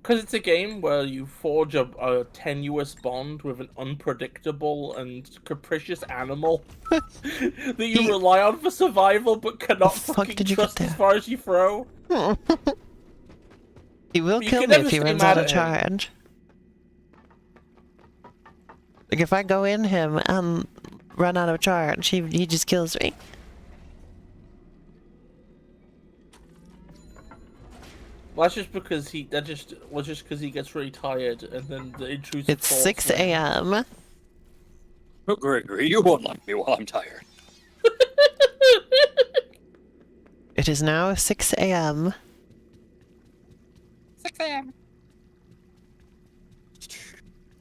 Because it's a game where you forge a tenuous bond with an unpredictable and capricious animal that you rely on for survival, but cannot fucking trust as far as you throw. He will kill me if he runs out of charge. Like if I go in him and run out of charge, he just kills me. Well, that's just because he gets really tired, and then the intrusive. It's 6 a.m. Oh, Gregory, you won't like me while I'm tired. It is now 6 a.m. 6 a.m.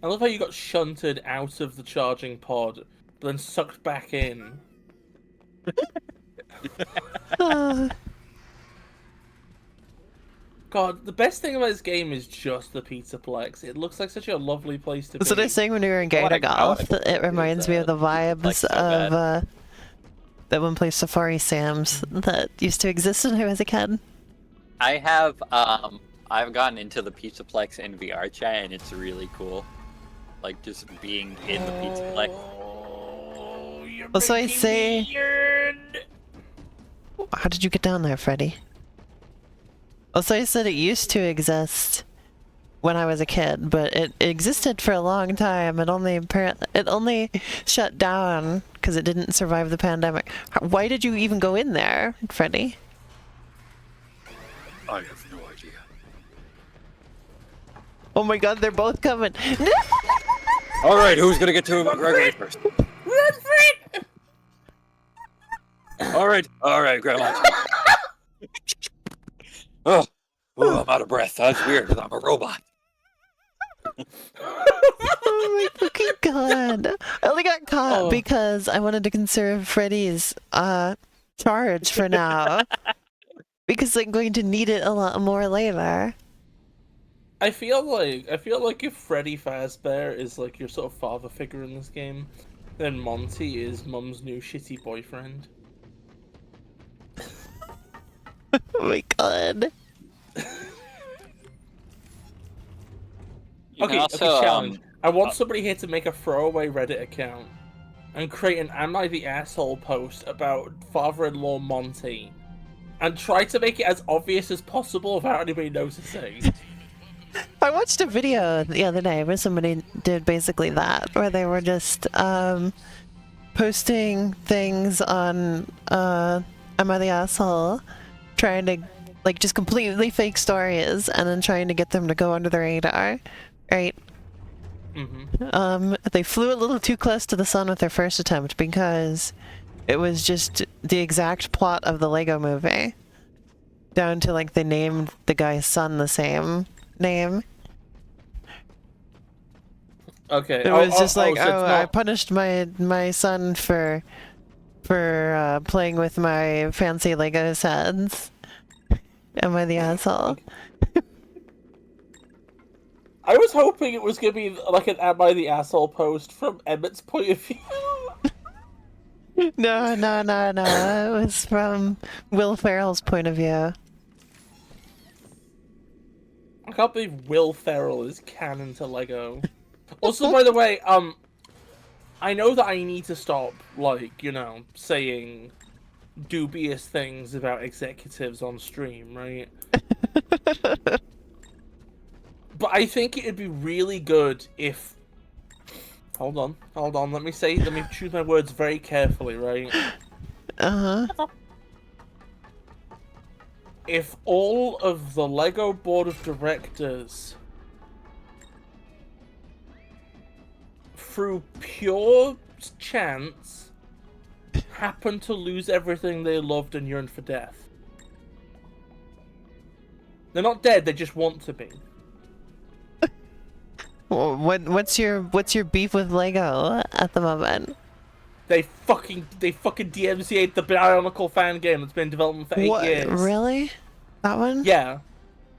I love how you got shunted out of the charging pod, but then sucked back in. God, the best thing about this game is just the Pizzaplex. It looks like such a lovely place to be. So they're saying when we were in Gator Golf, it reminds me of the vibes of that one place Safari Sam's that used to exist when I was a kid. I have I've gotten into the Pizzaplex in VR chat, and it's really cool. Like just being in the Pizzaplex. Well, so I say, how did you get down there, Freddy? Also, I said it used to exist when I was a kid, but it existed for a long time. It only shut down because it didn't survive the pandemic. Why did you even go in there, Freddy? I have no idea. Oh my God, they're both coming! All right, who's gonna get to Gregory first? Run, Fred! All right, Grandma. Oh, I'm out of breath. That's weird because I'm a robot. Oh my fucking god. I only got caught because I wanted to conserve Freddy's charge for now. Because I'm going to need it a lot more later. I feel like if Freddy Fazbear is like your sort of father figure in this game, then Monty is Mum's new shitty boyfriend. Oh my god. Okay, challenge. I want somebody here to make a throwaway Reddit account and create an "Am I the Asshole" post about father-in-law Monty, and try to make it as obvious as possible without anybody noticing. I watched a video the other day where somebody did basically that, where they were just posting things on Am I the Asshole, trying to like just completely fake stories and then trying to get them to go under the radar, right? They flew a little too close to the sun with their first attempt because it was just the exact plot of the Lego movie, down to like they named the guy's son the same name. Okay. It was just like, so it's I not... punished my son for playing with my fancy Lego sets. Am I the asshole? I was hoping it was gonna be like an "Am I the Asshole" post from Emmett's point of view. No. It was from Will Ferrell's point of view. I can't believe Will Ferrell is canon to Lego. Also, by the way, I know that I need to stop, like, you know, saying dubious things about executives on stream, right? But I think it'd be really good if... Hold on, let me choose my words very carefully, right? Uh-huh. If all of the Lego board of directors, through pure chance, happen to lose everything they loved and yearn for death. They're not dead, they just want to be. Well, what's your beef with Lego at the moment? They fucking DMCA'd the Bionicle fan game that's been in development for 8 years. Really? That one? Yeah.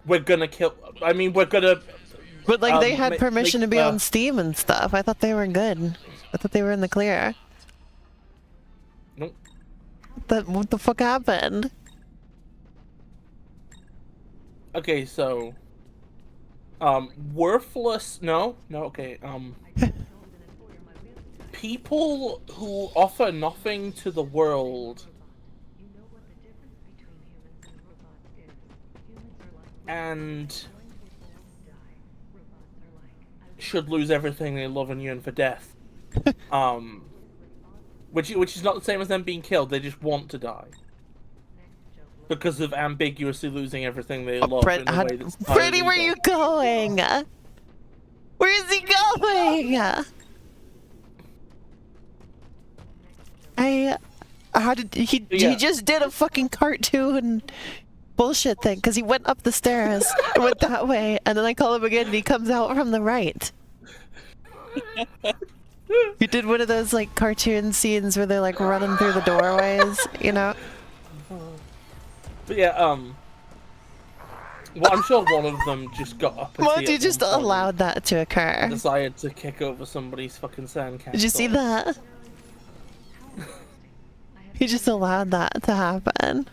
We're gonna kill... I mean, we're gonna... But, like, they had permission to be on Steam and stuff. I thought they were good. I thought they were in the clear. Nope. What the fuck happened? Okay, so... worthless... No, okay, people who offer nothing to the world and should lose everything they love and yearn for death. Which is not the same as them being killed, they just want to die. Because of ambiguously losing everything they love in a way that's Freddy, where are you going? Where is he going? He just did a fucking cartoon bullshit thing because he went up the stairs and went that way, and then I call him again and he comes out from the right. He did one of those like cartoon scenes where they're like running through the doorways, you know? But yeah, well, I'm sure one of them just got up and Monty just allowed that to occur. Decided to kick over somebody's fucking sandcastle. Did you see that? He just allowed that to happen.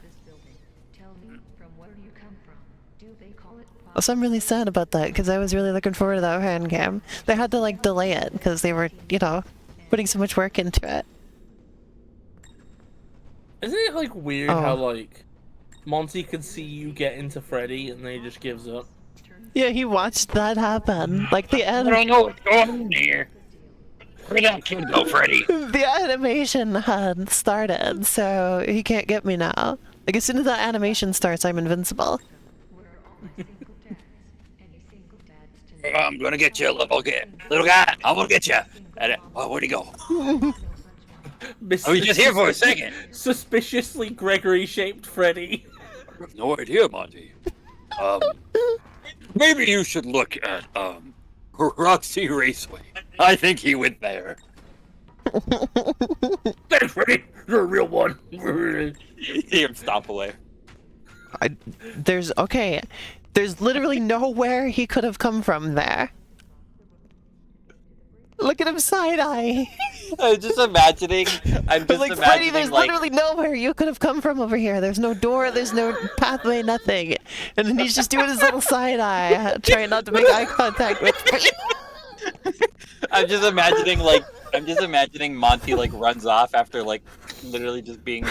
So I'm really sad about that because I was really looking forward to that fan cam. They had to like delay it because they were, you know, putting so much work into it. Isn't it like weird how like Monty can see you get into Freddy and then he just gives up? Yeah, he watched that happen. Like the I don't know what's going on here. Where that kid go, Freddy? The animation had started, so he can't get me now. Like as soon as that animation starts, I'm invincible. I'm gonna get you, little guy. I'm gonna get you. Oh, where'd he go? I was just here for a second. Suspiciously Gregory-shaped Freddy. No idea, Monty. Maybe you should look at Roxy Raceway. I think he went there. Thanks, Freddy. You're a real one. See him stomp away. There's literally nowhere he could have come from there. Look at him side-eye. I'm just imagining. Like, Freddy, there's literally nowhere you could have come from over here. There's no door, there's no pathway, nothing. And then he's just doing his little side-eye, trying not to make eye contact with me. I'm just imagining Monty like runs off after like literally just being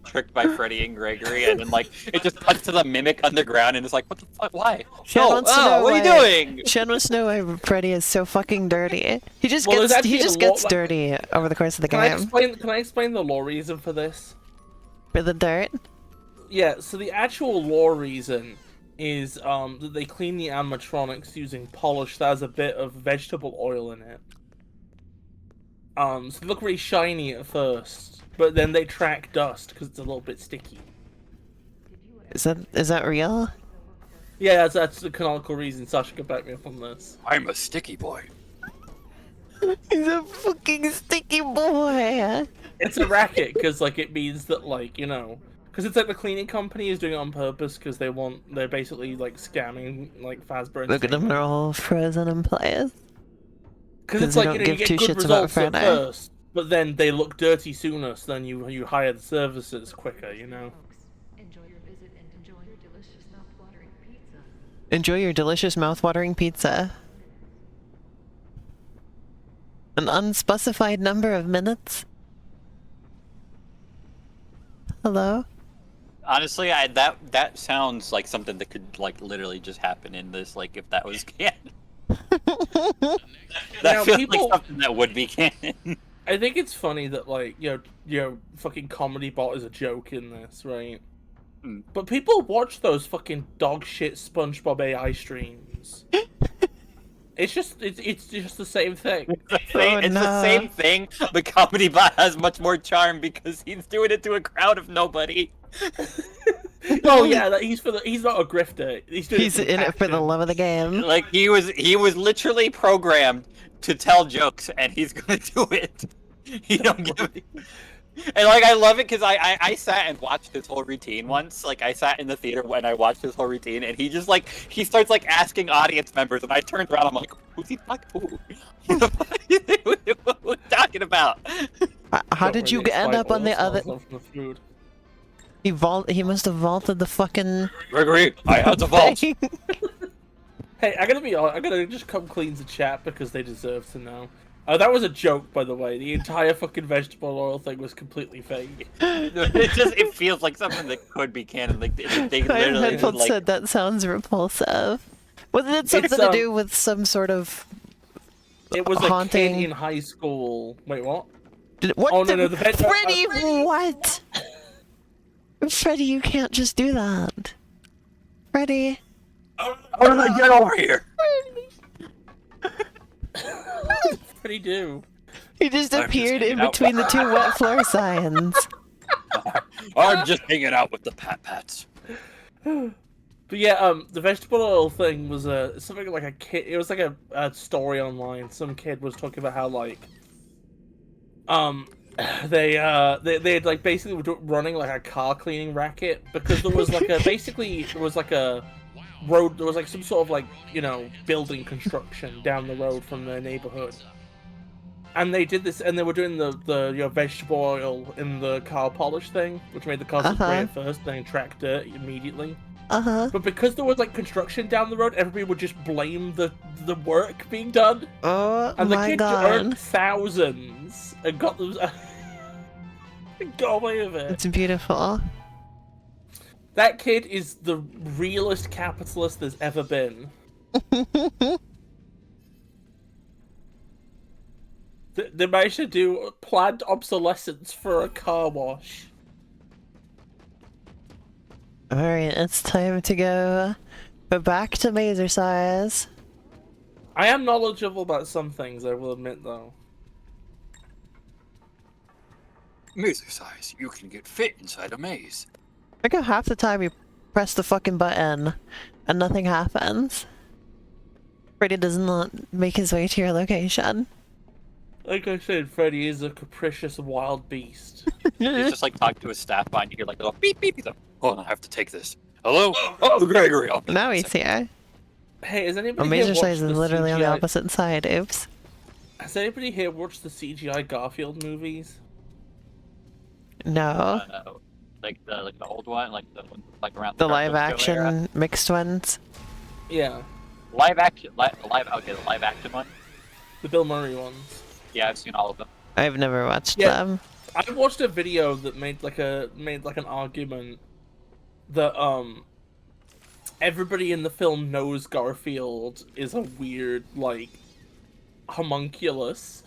tricked by Freddy and Gregory, and then like it just cuts to the mimic underground, and it's like, what the fuck? Why? Shen wants to know what are you doing? Shen wants to know why Freddy is so fucking dirty. He just Well, gets dirty over the course of the game. Can I explain the lore reason for this? For the dirt? Yeah, so the actual lore reason is that they clean the animatronics using polish that has a bit of vegetable oil in it. So they look really shiny at first, but then they track dust because it's a little bit sticky. Is that real? Yeah, that's the canonical reason. Sasha could back me up on this. I'm a sticky boy. He's a fucking sticky boy. It's a racket because like it means that like, you know, because it's like the cleaning company is doing it on purpose because they're basically like scamming like Fazbear. Look at them, they're all frozen in place. Because it's like, you know, you get good results at first, but then they look dirty sooner, so then you hire the services quicker, you know? Enjoy your visit and enjoy your delicious mouth-watering pizza. Enjoy your delicious mouth-watering pizza. An unspecified number of minutes? Hello? Honestly, that sounds like something that could like literally just happen in this, like if that was canon. That feels like something that would be canon. I think it's funny that like fucking comedy bot is a joke in this, right? But people watch those fucking dog shit SpongeBob AI streams. It's just the same thing. It's the same thing. The comedy bot has much more charm because he's doing it to a crowd of nobody. Oh yeah, he's not a grifter. He's in it for the love of the game. Like he was literally programmed to tell jokes, and he's gonna do it. He don't give it. And like I love it because I sat and watched his whole routine once. Like I sat in the theater when I watched his whole routine, and he just like he starts like asking audience members, and I turned around, I'm like, who's he talking? What are you talking about? How did you end up on the other? He must have vaulted the fucking. Gregory, I had to vault. Hey, I gotta be honest. I gotta just come clean the chat because they deserve to know. That was a joke, by the way. The entire fucking vegetable oil thing was completely fake. It feels like something that could be canon. Like they literally Headphones said that sounds repulsive. Wasn't it something to do with some sort of? It was haunting? A kid in high school. Wait, what? What? Oh no, the Freddy, what? Freddy, you can't just do that. Freddy. How did I get over here? What did he do? He just appeared in between the two wet floor signs. I'm just hanging out with the Pats. But yeah, the vegetable oil thing was something like a kid. It was like a story online. Some kid was talking about how like, they had like basically were running like a car cleaning racket because there was like a road. There was like some sort of like building construction down the road from their neighborhood. And they did this, and they were doing the vegetable oil in the car polish thing, which made the cars look great at first, then track dirt immediately. But because there was like construction down the road, everybody would just blame the work being done. Oh and the my kid god! earned thousands and got them, got away with it. It's beautiful. That kid is the realest capitalist there's ever been. They managed to do planned obsolescence for a car wash. Alright, it's time to go back to Mazer Size. I am knowledgeable about some things, I will admit, though. Mazer Size, you can get fit inside a maze. I think half the time you press the fucking button, and nothing happens. Freddy does not make his way to your location. Like I said, Freddy is a capricious wild beast. He's just like talking to his staff behind you, hear like a little beep beep. He's like, "Oh, I have to take this. Hello? Oh, Gregory. Oh, Now he's here. Hey, has Oh, anybody here Major watched Size the is literally on the CGI? opposite side. Oops. Has anybody here watched the CGI Garfield movies? No. like the old one, like the one like around The Garfield live show era. action mixed ones. Yeah, Live action, okay, the live action one. the Bill Murray ones. Yeah, I've seen all of them. I've never watched Yeah. them. I watched a video that made like an argument that everybody in the film knows Garfield is a weird like homunculus.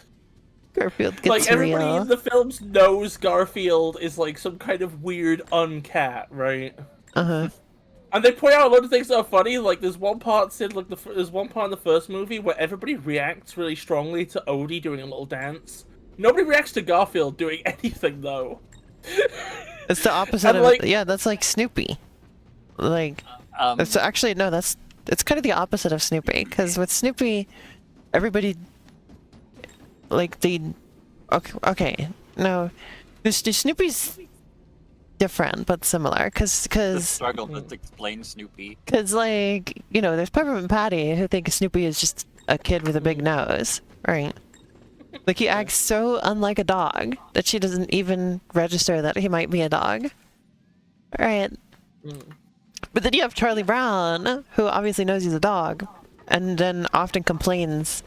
Garfield gets Like everybody real. in the films knows Garfield is like some kind of weird uncat, right? Uh-huh. And they point out a lot of things that are funny. Like there's one part there's one part in the first movie where everybody reacts really strongly to Odie doing a little dance. Nobody reacts to Garfield doing anything though. It's the opposite And, of like- yeah, that's like Snoopy. Like it's actually no, it's kind of the opposite of Snoopy, because with Snoopy everybody like okay no, Snoopy's different but similar, The because struggle to explain Snoopy. like, you know, there's Peppermint Patty who thinks Snoopy is just a kid with a big nose, right? Like he acts so unlike a dog that she doesn't even register that he might be a dog, right? But then you have Charlie Brown, who obviously knows he's a dog, and then often complains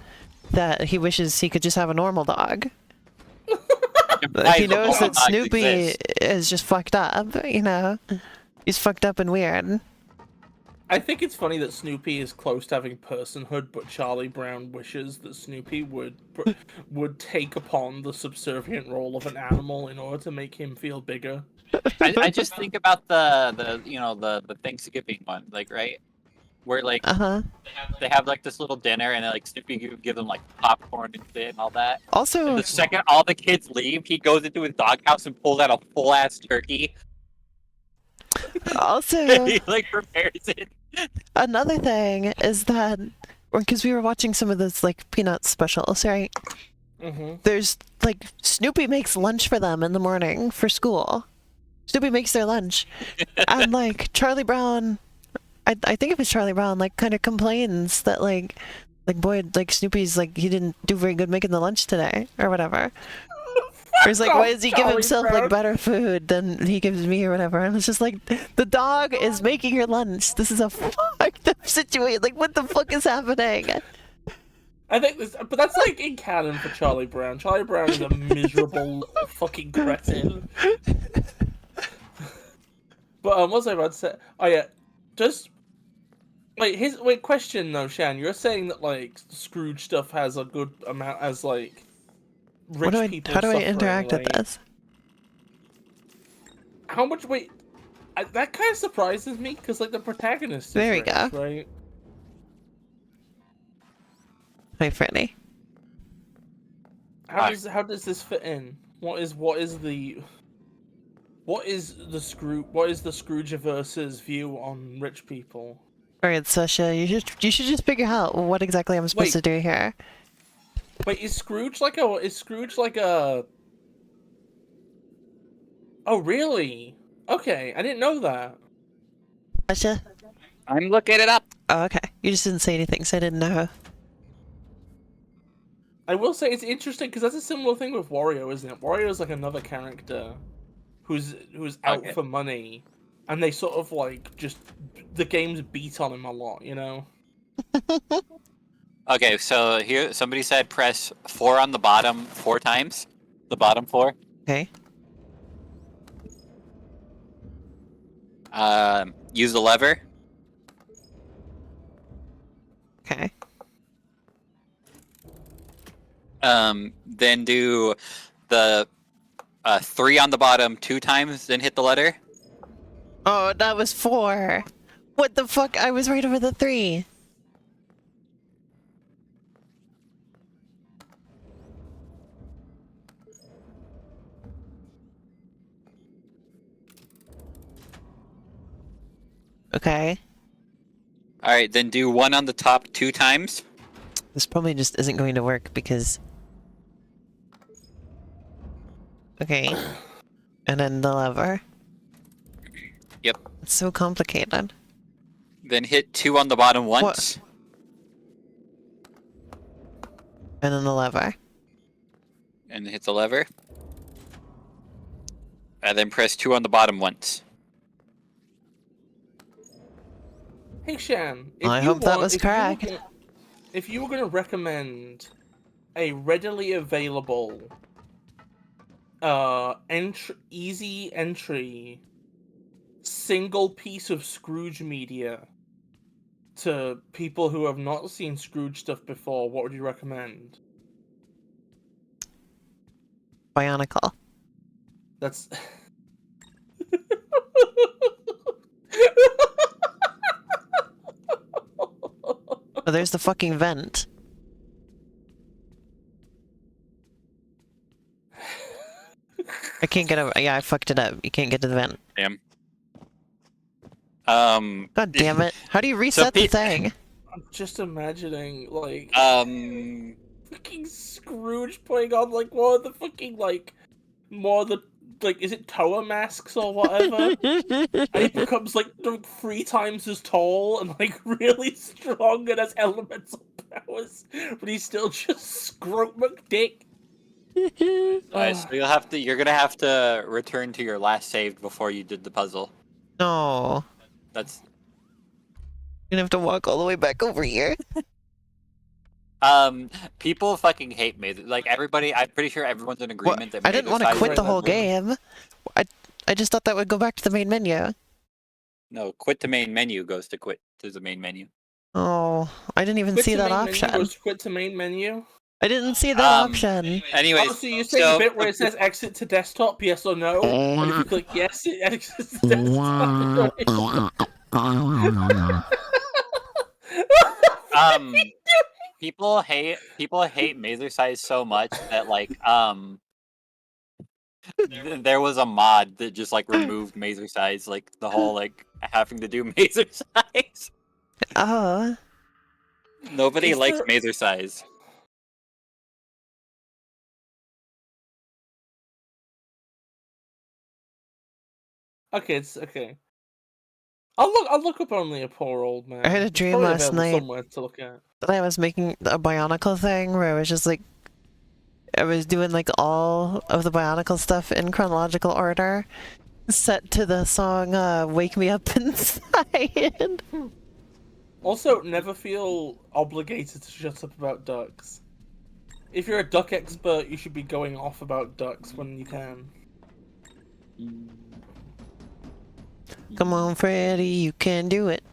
that he wishes he could just have a normal dog. He knows that Snoopy is just fucked up, you know? He's fucked up and weird. I think it's funny that Snoopy is close to having personhood, but Charlie Brown wishes that Snoopy would take upon the subservient role of an animal in order to make him feel bigger. I just think about the Thanksgiving one, like, right? Where like Uh-huh. they have like this little dinner and like Snoopy give them like popcorn and shit and all that. Also, And the second all the kids leave, he goes into his doghouse and pulls out a full ass turkey. He like prepares it. another thing is that, because we were watching some of those like Peanuts specials, right? Mm-hmm. There's like Snoopy makes lunch for them in the morning for school. Snoopy makes their lunch, and like Charlie Brown, I think it was Charlie Brown, like kind of complains that like boy, like Snoopy's like he didn't do very good making the lunch today or whatever. Or he's like, why does he give Charlie himself Brown. like better food than he gives me or whatever? And it's just like, the dog is making your lunch. This is a fucked up situation. Like, what the fuck is happening? I think but that's like in canon for Charlie Brown. Charlie Brown is a miserable fucking cretin. But what was I about to say? Oh yeah, just wait. Question though, Shan. You're saying that like Scrooge stuff has a good amount as like rich people. How do I suffering, interact with right? this? How much? Wait, that kind of surprises me because like the protagonist. Is There we rich, go. Right. Hi, Freddy. How does this fit in? What is the Scroogeverse's view on rich people? All right, Sasha, you should just figure out what exactly I'm supposed to do here. Wait, is Scrooge like a? Oh, really? Okay, I didn't know that. Sasha? I'm looking it up. Oh, okay. You just didn't say anything, so I didn't know. I will say it's interesting because that's a similar thing with Wario, isn't it? Wario is like another character who's out for money, and they sort of like just the game's beat on him a lot, you know. Okay, so here somebody said press 4 on the bottom 4 times. The bottom 4. Okay. Use the lever. Okay. Then do the 3 on the bottom 2 times, then hit the letter. Oh, that was 4. What the fuck? I was right over the 3. Okay. All right, then do 1 on the top 2 times. This probably just isn't going to work because... Okay. And then the lever. Yep. It's so complicated. Then hit 2 on the bottom once. And then the lever. And hit the lever. And then press 2 on the bottom once. Hey Shan, I hope that was correct. If you were going to recommend a readily available, easy entry, single piece of Scrooge media to people who have not seen Scrooge stuff before, what would you recommend? Bionicle. That's... Oh, there's the fucking vent. I can't get over. Yeah, I fucked it up. You can't get to the vent. Damn. God damn it. How do you reset the thing? I'm just imagining, like, Um. fucking Scrooge putting on, like, one of the fucking, like, more of the, like, is it Toa masks or whatever? And he becomes, like, 3 times as tall and, like, really strong and has elemental powers, but he's still just Scroat McDick. Alright, so you're gonna have to return to your last save before you did the puzzle. No. That's... You're gonna have to walk all the way back over here. People fucking hate Maze. Like, everybody, I'm pretty sure everyone's in agreement that I didn't want to Maze quit size- the whole game. I just thought that would go back to the main menu. No, quit the main menu goes to quit to the main menu. Oh, I didn't even Quit see to that main option. Menu goes quit to main menu. I didn't see that option. Anyways, Oh, so you're saying the bit where it says exit to desktop, yes or no? And if you click yes, it exits to desktop. people hate Mazer size so much that like there was a mod that just like removed Mazer size, like the whole like having to do Mazer size. Oh. Nobody Is likes there- Mazer size. Okay, it's okay. I'll look up only a poor old man. I had a It's dream probably last available night. somewhere to look at. That I was making a Bionicle thing where I was just like, I was doing like all of the Bionicle stuff in chronological order, set to the song Wake Me Up Inside. Also, never feel obligated to shut up about ducks. If you're a duck expert, you should be going off about ducks when you can. Come on, Freddy, you can do it.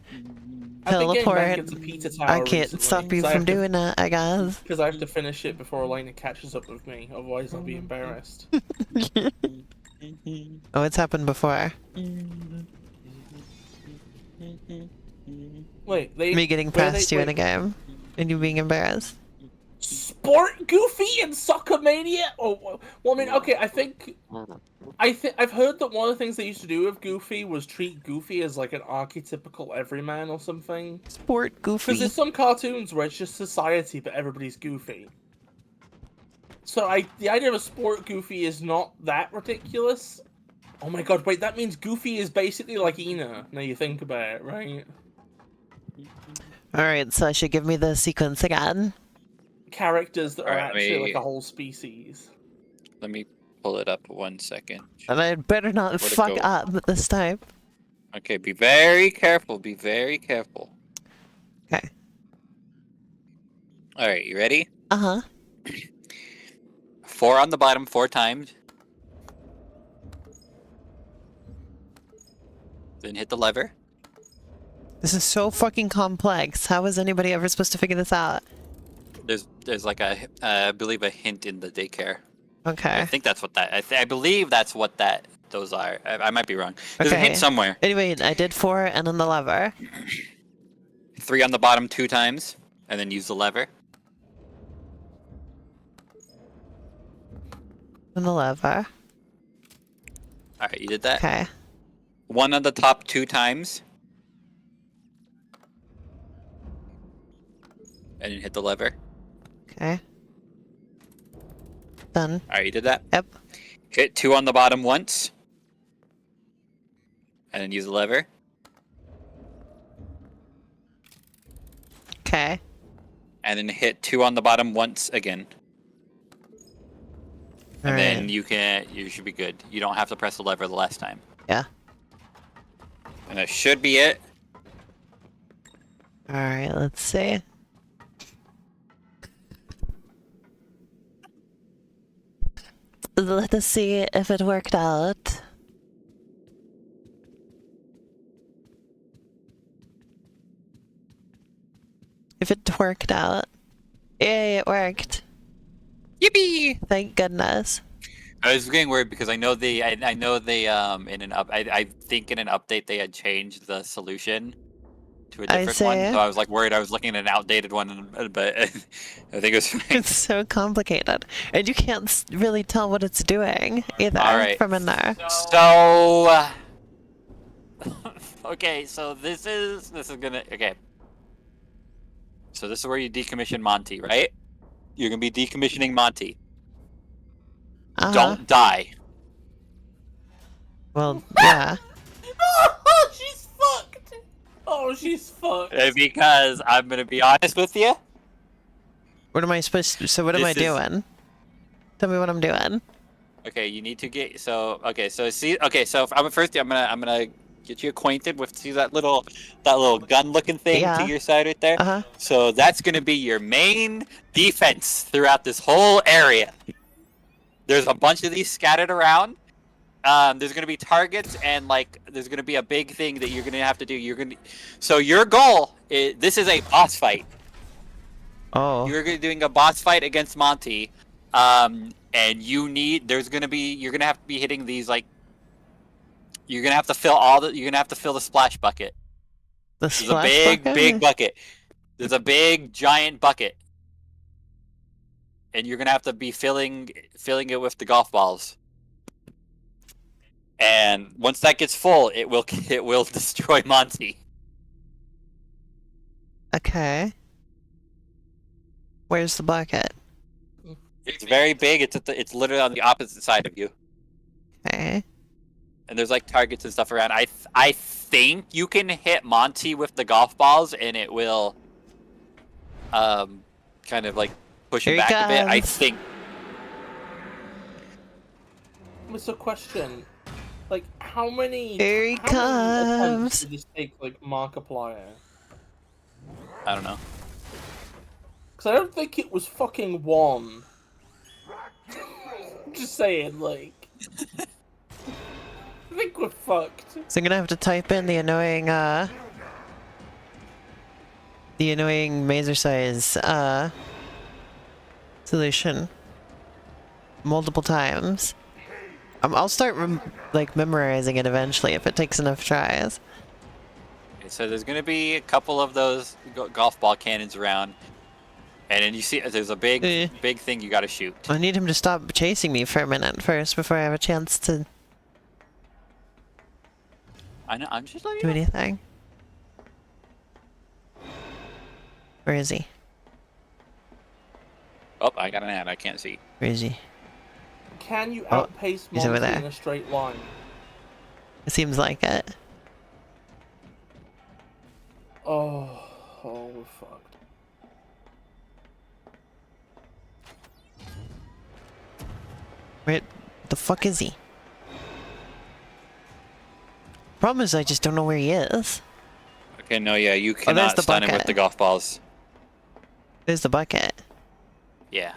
I've been getting back Teleport. into Peter Tower I can't recently, stop you from doing that, I guess. Because I have to finish it before Elena catches up with me, otherwise I'll be embarrassed. Oh, it's happened before. Wait, Me getting past you in a game, and you being embarrassed. Sport Goofy and Soccer Mania? Oh, well, I mean, okay, I've heard that one of the things they used to do with Goofy was treat Goofy as like an archetypical everyman or something. Sport Because Goofy. there's some cartoons where it's just society, but everybody's goofy. So the idea of a Sport Goofy is not that ridiculous. Oh my god, wait, that means Goofy is basically like Ina, now you think about it, right? Alright, so I should give me the sequence again. Characters that are Alright, actually like a whole species. Let me pull it up 1 second. And I better not Where'd it fuck go? up this time. Okay, be very careful. Be very careful. Okay. All right, you ready? Uh-huh. 4 on the bottom 4 times. Then hit the lever. This is so fucking complex. How is anybody ever supposed to figure this out? There's like a I believe a hint in the daycare. Okay. I think that's what that. I believe that's what those are. I might be wrong. There's a Okay. hint somewhere. Anyway, I did 4 and then the lever. 3 on the bottom 2 times, and then use the lever. And the lever. All right, you did that. Okay. 1 on the top 2 times. and then hit the lever. Okay. Done. Alright, you did that? Yep. Hit 2 on the bottom once. And then use the lever. Okay. And then hit 2 on the bottom once again. And then Alright. you should be good. You don't have to press the lever the last time. Yeah. And that should be it. Alright, let's see. Let us see if it worked out. If it worked out. Yay, it worked. Yippee! Thank goodness. I was getting worried because I think in an update they had changed the solution to a I different one. see. So I was like worried I was looking at an outdated one, but I think it was fine. It's so complicated. And you can't really tell what it's doing either Alright. from in there. So okay, so this is gonna okay. So this is where you decommission Monty, right? You're gonna be decommissioning Monty. Uh-huh. Don't die. Well, yeah. She's fucked. Oh, she's fucked. Because I'm gonna be honest with you. What am I supposed to... So what am I This is- doing? Tell me what I'm doing. Okay, you need to get so I'm gonna get you acquainted with that little gun looking thing Yeah. to your side right there. Uh-huh. So that's gonna be your main defense throughout this whole area. There's a bunch of these scattered around. There's gonna be targets and there's gonna be a big thing that you're gonna have to do. So your goal is this is a boss fight. Oh. You're doing a boss fight against Monty, and you're gonna have to be hitting these you're gonna have to fill the splash bucket. The There's a splash big bucket. There's a big giant bucket, and you're gonna have to be filling it with the golf balls. And once that gets full, it will destroy Monty. Okay. Where's the bucket? It's very big. It's literally on the opposite side of you. Okay. And there's targets and stuff around. I think you can hit Monty with the golf balls, and it will, kind of push Here him he back a bit. I comes. think. It's a question. How many? Here he how many attempts comes. did this take, Markiplier? I don't know. Because I don't think it was fucking one. Just saying, I think we're fucked. So I'm gonna have to type in the annoying maser size, solution multiple times. I'll start memorizing it eventually if it takes enough tries. Okay, so there's gonna be a couple of those golf ball cannons around, and then you see there's a big thing you gotta shoot. I need him to stop chasing me for a minute first before I have a chance to I know. I'm just letting do you know. anything. Where is he? Oh, I got an ad. I can't see. Where is he? Can you Oh, outpace he's over Monty there. in a straight line? It seems like it. Oh, we're fucked. Where the fuck is he? Problem is I just don't know where he is. Okay, no, yeah, you there's cannot the stun him with bucket. the golf balls. There's the bucket. Yeah.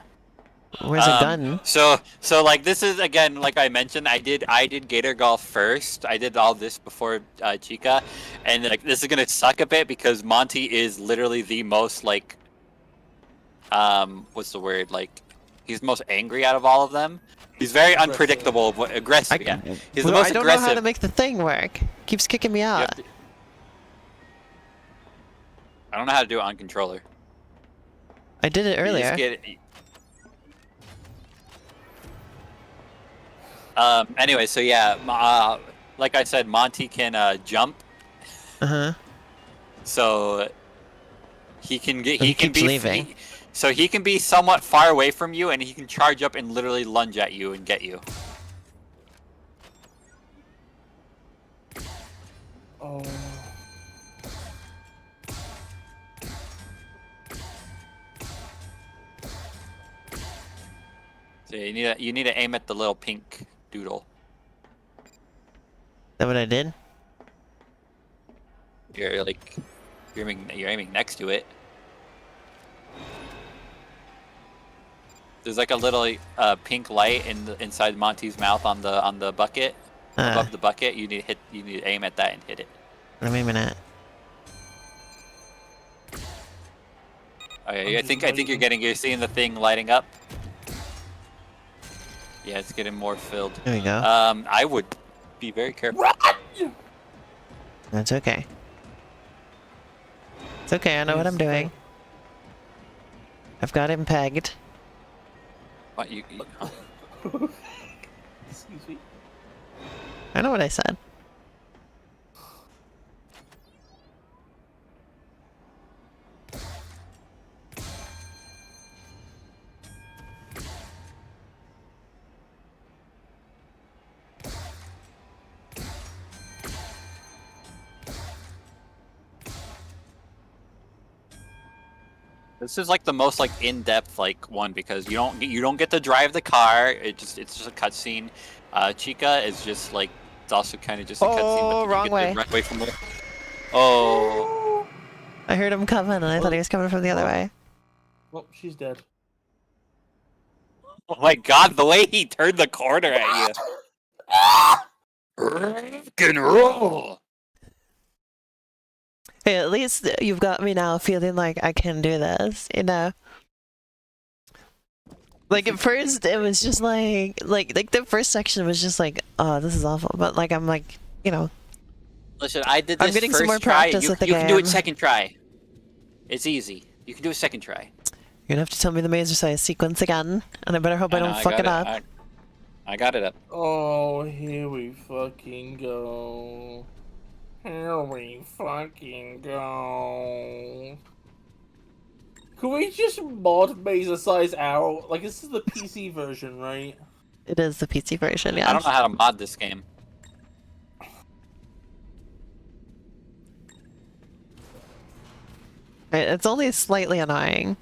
Where's a gun? So this is again like I mentioned. I did Gator Golf first. I did all this before Chica, and this is gonna suck a bit because Monty is literally the most what's the word he's the most angry out of all of them. He's very unpredictable, aggressive. Yeah, he's the most I don't aggressive. know how to make the thing work. Keeps kicking me You have out. to- I don't know how to do it on controller. I did it You just earlier. get it- Anyway, so yeah, like I said, Monty can jump. Uh-huh. So He can get. So He he can keeps be. leaving. So he can be somewhat far away from you, and he can charge up and literally lunge at you and get you. Oh. So you need to aim at the little pink doodle. Is that what I did? You're like you're aiming next to it. There's like a little pink light inside Monty's mouth on the bucket. Above the bucket, you need to aim at that and hit it. What am I aiming at? Okay, I think you're seeing the thing lighting up. Yeah, it's getting more filled. There we go. I would be very careful. That's okay. It's okay, I know what I'm doing. I've got him pegged. What you huh? Excuse me. I know what I said. This is like the most like in-depth like one because you don't get to drive the car. It's just a cutscene. Chica is just like it's also kind of just a cutscene. Oh, wrong way. Run away from her. Oh. I heard him coming and I thought he was coming from the other way. Well, she's dead. Oh my god, the way he turned the corner at you. Rock and roll. Hey, at least you've got me now feeling like I can do this, you know? Like at first it was just like the first section was just like, oh, this is awful. But like I'm like, you know. Listen, I did this I'm getting first some more try. practice with the You can do it game. second try. It's easy. You can do a second try. You're gonna have to tell me the mazer size sequence again, and I better hope I don't fuck it up. I got it up. Oh, here we fucking go. Here we fucking go. Could we just mod Mazer size out? Like, this is the PC version, right? It is the PC version, yeah. I don't know how to mod this game. It's only slightly annoying.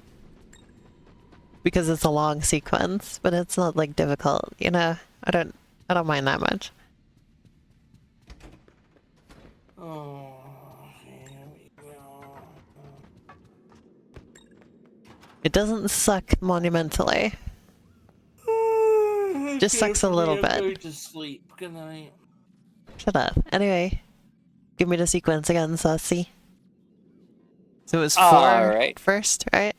Because it's a long sequence, but it's not like difficult, you know? I don't mind that much. Oh, here we go. It doesn't suck monumentally. Just sucks a little bit. Go to sleep. Good night. Shut up. Anyway, give me the sequence again, Saucy. So it was 4 Alright. first, right?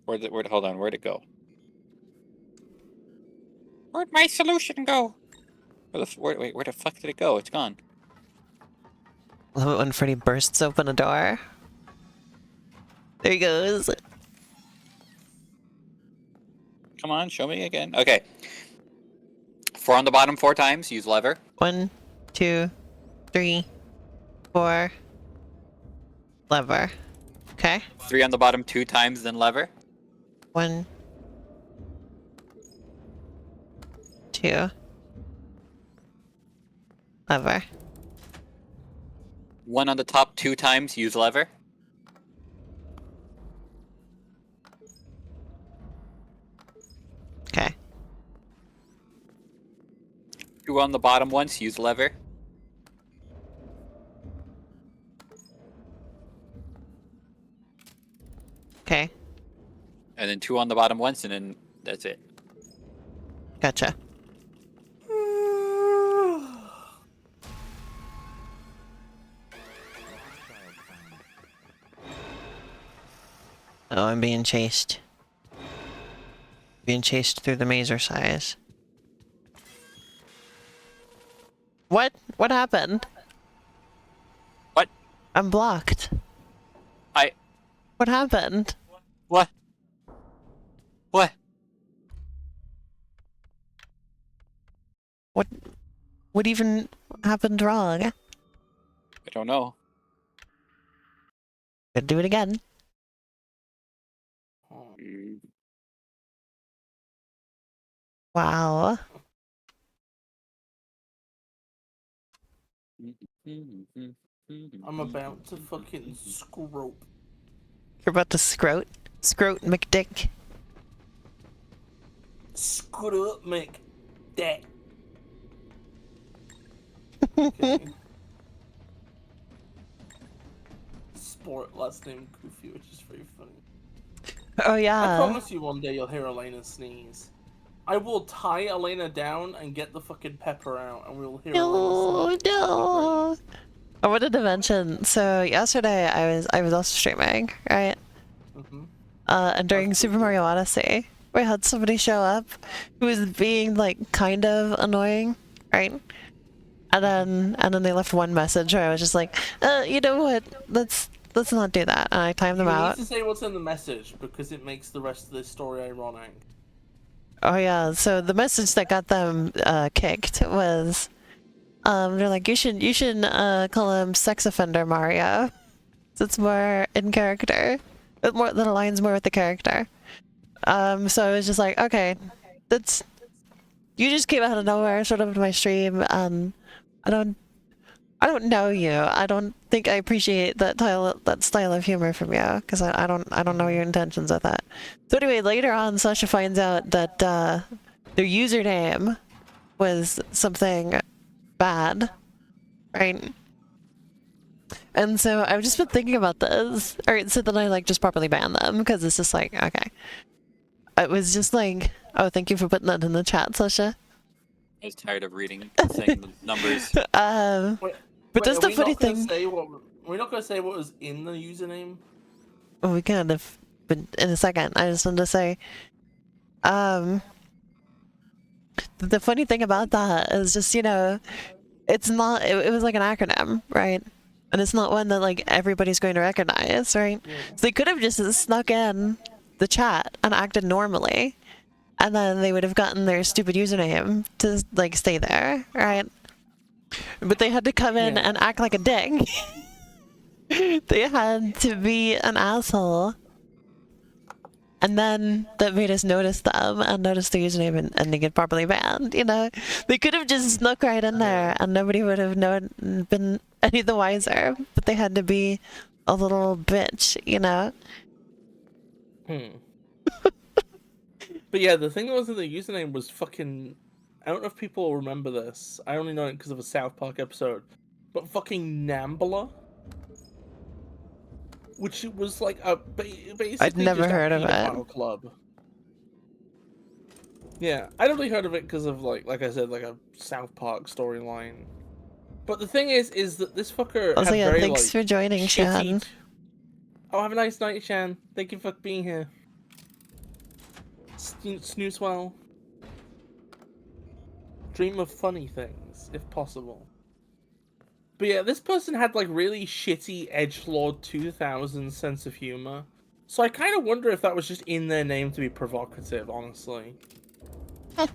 Hold on, where'd it go? Where'd my solution go? Where the fuck did it go? It's gone. Love it when Freddy bursts open a door. There he goes. Come on, show me again. Okay. 4 on the bottom 4 times, use lever. 1, 2, 3, 4. Lever. Okay. 3 on the bottom 2 times, then lever. 1, 2. Lever. 1 on the top 2 times, use lever. Okay. 2 on the bottom once, use lever. Okay. And then 2 on the bottom once, and then that's it. Gotcha. Oh, I'm being chased. Being chased through the mazer size. What? What happened? What? I'm blocked. What happened? What? What? What even happened wrong? I don't know. Gotta do it again. Wow. I'm about to fucking scrope. You're about to scrote? Scrote McDick. Scrope McDick. Okay. Sport, last name Goofy, which is very funny. Oh I yeah. promise you one day you'll hear Elena sneeze. I will tie Elena down and get the fucking pepper out, and we'll hear Elena sneeze. No. I wanted to mention, so yesterday I was also streaming, right? Mm-hmm. And during Super Mario Odyssey, we had somebody show up who was being like kind of annoying, right? And then they left one message where I was just like, you know what? Let's not do that. And I timed them out. You need to say what's in the message because it makes the rest of this story ironic. Oh yeah, so the message that got them kicked was, they're like, you should call him sex offender Mario. So it's more in character. It more that aligns more with the character. So I was just like, okay, that's you just came out of nowhere, showed up to my stream. I don't know you. I don't think I appreciate that style of humor from you because I don't know your intentions with that. So anyway, later on, Sasha finds out that their username was something bad, right? And so I've just been thinking about this. Alright, so then I like just properly banned them because it's just like, okay. It was just like, oh, thank you for putting that in the chat, Sasha. I was tired of reading saying the numbers. But that's the funny thing. We're not gonna say what was in the username. Well, we kind of, but in a second. I just wanted to say, the funny thing about that is just, you know, it's not, it was like an acronym, right? And it's not one that like everybody's going to recognize, right? Yeah. So they could have just snuck in the chat and acted normally, and then they would have gotten their stupid username to like stay there, right? But they had to come in and act like a dick. They had to be an asshole. And then that made us notice them and notice the username and they get properly banned, you know? They could have just snuck right in there and nobody would have been any the wiser. But they had to be a little bitch, you know? But yeah, the thing that was in the username was fucking... I don't know if people remember this. I only know it because of a South Park episode. But fucking Nambla? Which was like a... basically I'd never just heard a of it. pedophile club. Yeah, I'd only heard of it because of like I said, like a South Park storyline. But the thing is that this fucker Also, had yeah, very, thanks for joining, Shan. Oh, have a nice night, Shan. Thank you for being here. Snooze well. Dream of funny things, if possible. But yeah, this person had like really shitty edgelord 2000 sense of humor. So I kind of wonder if that was just in their name to be provocative, honestly. But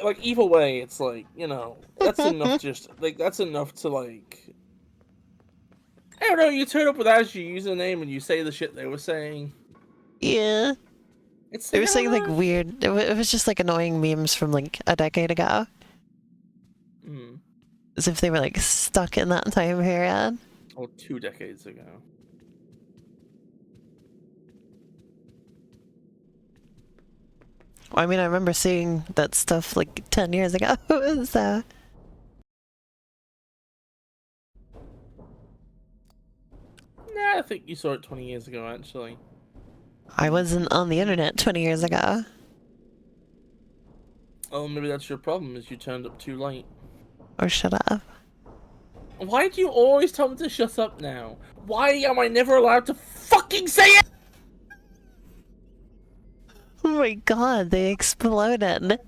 like either way, it's like, you know, that's enough that's enough to like I don't know, you turn up without your username and you say the shit they were saying. Yeah. They were saying like weird, it was just like annoying memes from like a decade ago. As if they were like stuck in that time period. Or 2 decades ago. I mean, I remember seeing that stuff like 10 years ago, so... Nah, I think you saw it 20 years ago, actually. I wasn't on the internet 20 years ago. Oh, maybe that's your problem, is you turned up too late. Or shut up. Why do you always tell me to shut up now? Why am I never allowed to fucking say it? Oh my god, they exploded.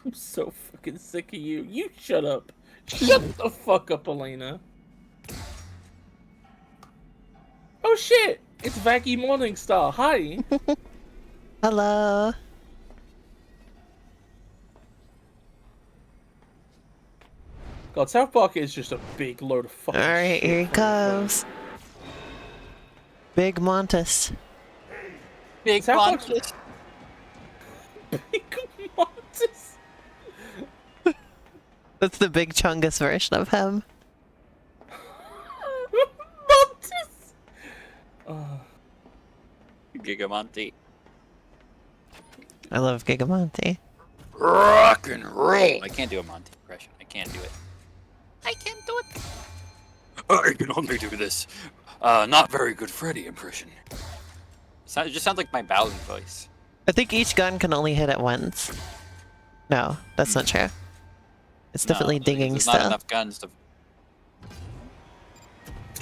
I'm so fucking sick of you. You shut up. Shut the fuck up, Elena. Oh shit! It's Vaggy Morningstar. Hi. Hello. God, South Park is just a big load of fucking Alright, shit. here he from the goes. Big Montes. Big South Park's Montes. Big Montes. That's the Big Chungus version of him. Montes. Gigamonte. I love Gigamonte. Rock and roll. I can't do a Monty impression. I can't do it. I can't do it. I can only do this. Not very good Freddy impression. It just sounds like my Bowser voice. I think each gun can only hit it once. No, that's not true. It's definitely dinging there's still. not enough guns to.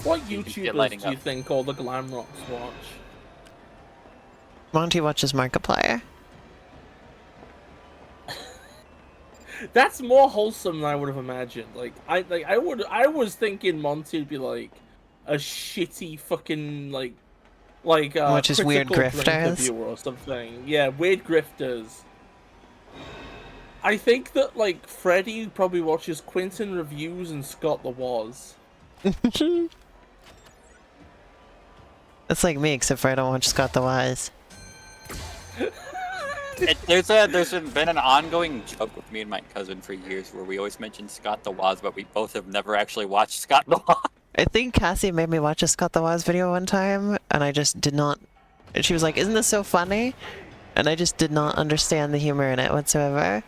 What You can get YouTubers lighting do you up. think all the glam rocks watch? Monty watches Markiplier. That's more wholesome than I would have imagined. I was thinking Monty would be like a shitty fucking Which is weird critical drink grifters. reviewer or something. Yeah, weird grifters. I think that like Freddy probably watches Quentin reviews and Scott the Waz. That's like me, except for I don't watch Scott the Wise. There's been an ongoing joke with me and my cousin for years where we always mention Scott the Waz, but we both have never actually watched Scott the Waz. I think Cassie made me watch a Scott the Wise video one time, and I just did not. And she was like, "Isn't this so funny?" And I just did not understand the humor in it whatsoever.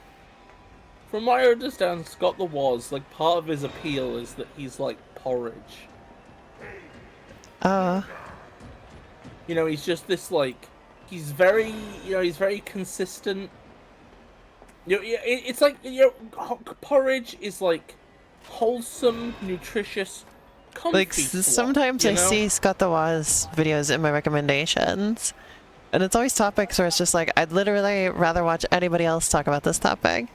From what I understand, Scott the Waz, like part of his appeal is that he's like porridge. Oh, You know, he's just this like he's very he's very consistent. You know, it's like porridge is like wholesome, nutritious, comfy. like sometimes you I know? see Scott the Wise videos in my recommendations, and it's always topics where it's just like I'd literally rather watch anybody else talk about this topic.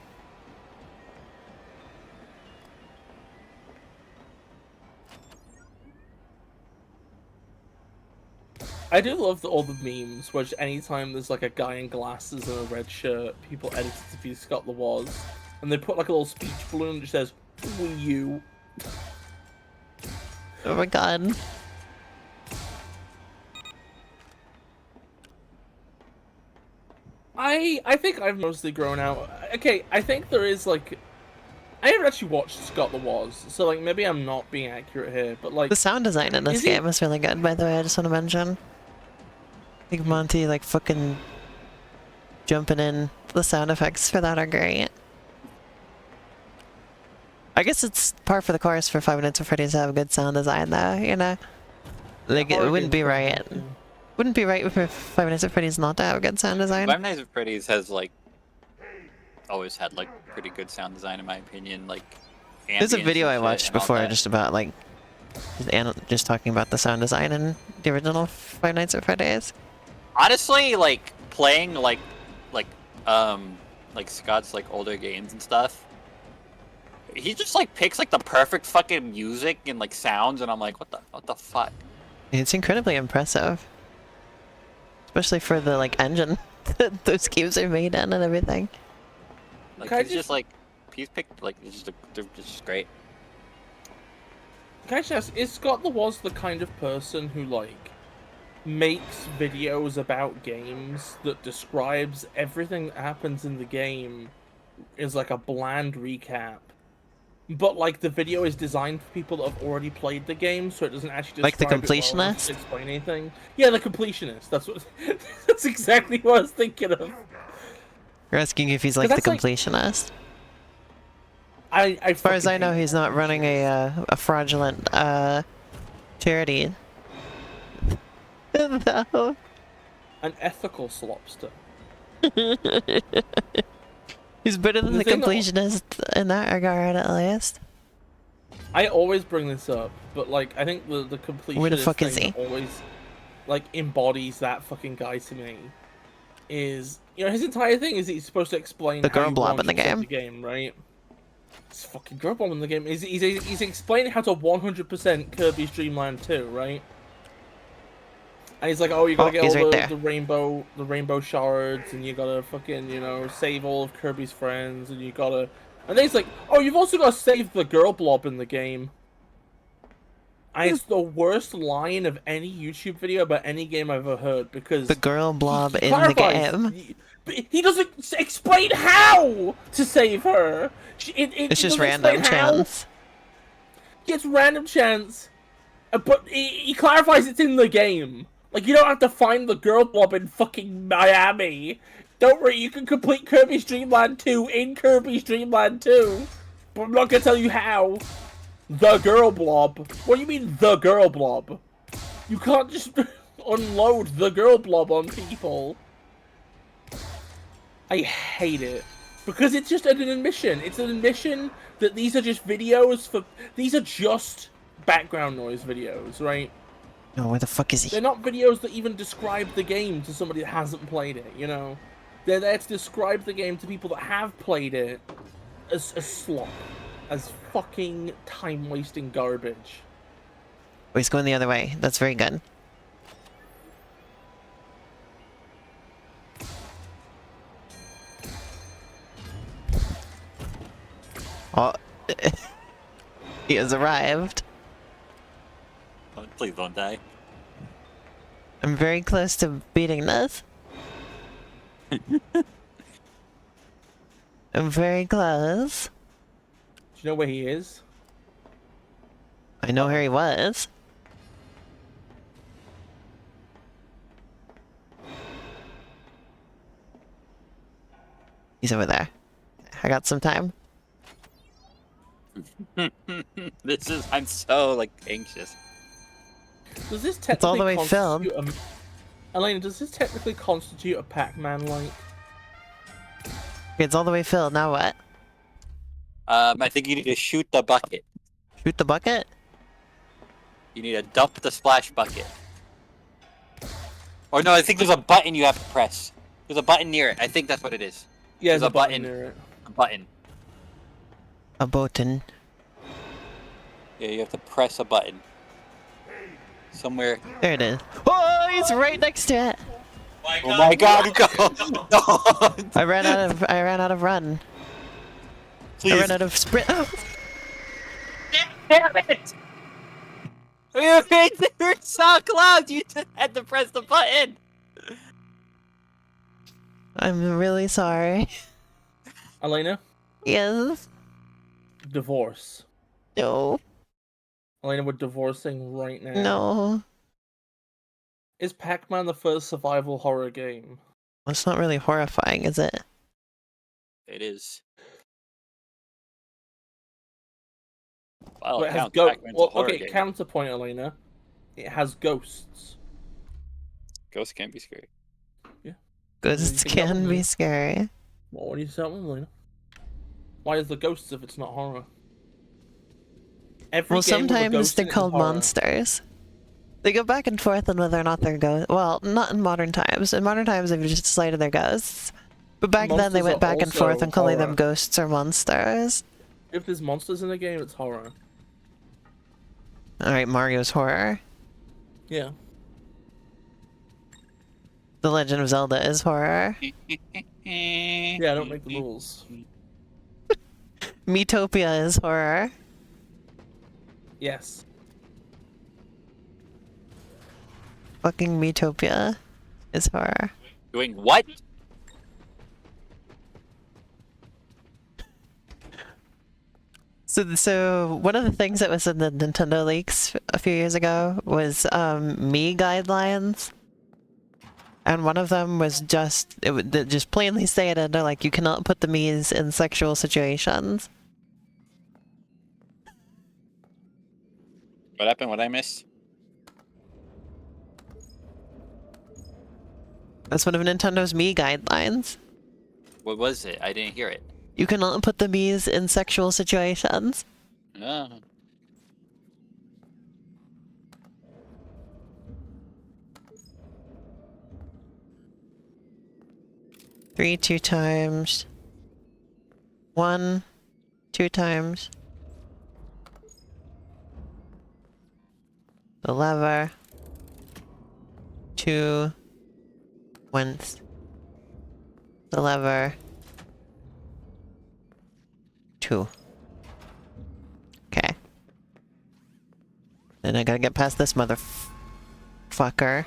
I do love all the memes, which anytime there's like a guy in glasses and a red shirt, people edit it to be Scott the Waz, and they put like a little speech balloon that says "Wii U." Oh my god. I think I've mostly grown out. Okay, I think there is like I haven't actually watched Scott the Waz, so like maybe I'm not being accurate here, but like The sound design in this Is he- game is really good, by the way, I just want to mention. I think Monty, like, fucking jumping in. The sound effects for that are great. I guess it's par for the course for Five Nights at Freddy's to have good sound design, though, you know? Like, it horror wouldn't be games don't right. have to. Wouldn't be right for Five Nights at Freddy's not to have good sound design. Five Nights at Freddy's has like always had like pretty good sound design in my opinion. Like There's a ambience video and I shit watched and all before that. just about, like, just talking about the sound design in the original Five Nights at Freddy's. Honestly, like playing like Scott's like older games and stuff. He just like picks like the perfect fucking music and like sounds, and I'm like, what the fuck? It's incredibly impressive. Especially for the, like, engine that those games are made in and everything. Like Can I he's just like he's picked like they're just great. Can I just ask, is Scott the Waz the kind of person who like makes videos about games that describes everything that happens in the game is like a bland recap, but like the video is designed for people that have already played the game, so it doesn't actually Like the describe it well enough completionist? to explain anything. Yeah, the completionist. That's what. That's exactly what I was thinking of. You're asking if he's like the that's like- completionist. As far as I know, he's not running a fraudulent charity. No. an ethical slopster. He's better than The the thing that- completionist in that regard, at least. I always bring this up, but like I think the completionist Where the fuck is thing he? that always like embodies that fucking guy to me is his entire thing is that he's supposed to explain The how girl you blob in the 100% game, right? It's fucking girl bomb in the game. He's explaining how to 100% Kirby's Dream Land 2, right? And he's like, oh, you gotta get he's all right there. the rainbow shards, and you gotta fucking save all of Kirby's friends, and you gotta And then he's like, oh, you've also got to save the girl blob in the game. And it's the worst line of any YouTube video about any game I've ever heard, because The girl blob he in the clarifies- game. He doesn't explain how to save her. It's just doesn't random explain how. chance. It's random chance. But he clarifies it's in the game. Like, you don't have to find the girl blob in fucking Miami. Don't worry, you can complete Kirby's Dream Land 2 in Kirby's Dream Land 2. But I'm not gonna tell you how. The girl blob. What do you mean, the girl blob? You can't just unload the girl blob on people. I hate it. Because it's just an admission. It's an admission that these are just videos for... These are just background noise videos, right? No, where the fuck is he? They're not videos that even describe the game to somebody that hasn't played it, you know? They're there to describe the game to people that have played it as slop. As fucking time-wasting garbage. Oh, he's going the other way. That's very good. Oh, he has arrived. Oh, please don't die. I'm very close to beating this. I'm very close. Do you know where he is? I know where he was. He's over there. I got some time. I'm so, like, anxious. Does this It's all the way technically filled. constitute Elena, does this technically constitute a Pac-Man like? It's all the way filled. Now what? I think you need to shoot the bucket. Shoot the bucket? You need to dump the splash bucket. Or no, I think there's a button you have to press. There's a button near it. I think that's what it is. Yeah, There's a button. near it. A button. A button. Yeah, you have to press a button. Somewhere. There it is. Oh, he's right next to it. Oh my god, go! No! I ran out of run. Please. I ran out of sprint. Damn it! You were so close! You just had to press the button! I'm really sorry. Elena, Yes. divorce. No. Elena, we're divorcing right now. No. Is Pac-Man the first survival horror game? It's not really horrifying, is it? It is. Well, But it it has counts. Pac-Man's a horror okay, game. counterpoint, Elena. It has ghosts. Ghosts can be scary. Ghosts think that can one, be yeah. scary. Well, what do you say, Elena? Why is the ghosts if it's not horror? Every Well, game with a sometimes ghost they're in it is called horror. monsters. They go back and forth on whether or not they're ghosts. Well, not in modern times. In modern times, they've just decided they're ghosts. But back then, they Monsters went are back and forth also on calling them horror. ghosts or monsters. If there's monsters in the game, it's horror. Alright, Mario's horror. Yeah. The Legend of Zelda is horror. Yeah, I don't make the rules. Miitopia is horror. Yes. Fucking Miitopia is horror. Doing what? So one of the things that was in the Nintendo leaks a few years ago was me guidelines, and one of them was just that just plainly stated they're like, you cannot put the Miis in sexual situations. What happened? What I missed? That's one of Nintendo's Mii guidelines. What was it? I didn't hear it. You cannot put the Miis in sexual situations. Oh. Three, 2 times. 1, 2 times. The lever. 2. Once. The lever. 2. Okay. Then I gotta get past this motherfucker.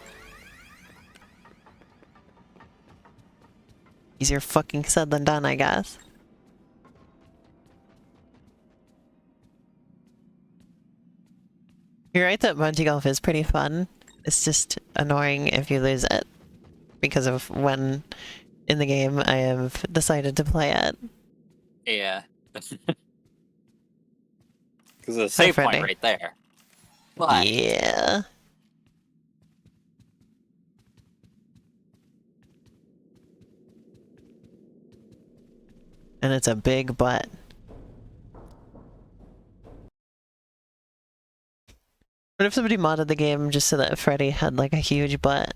Easier fucking said than done, I guess. You're right that bungee golf is pretty fun. It's just annoying if you lose it. Because of when in the game I have decided to play it. Yeah. Because there's a save point Freddy. right there. But Yeah. And it's a big butt. What if somebody modded the game just so that Freddy had like a huge butt?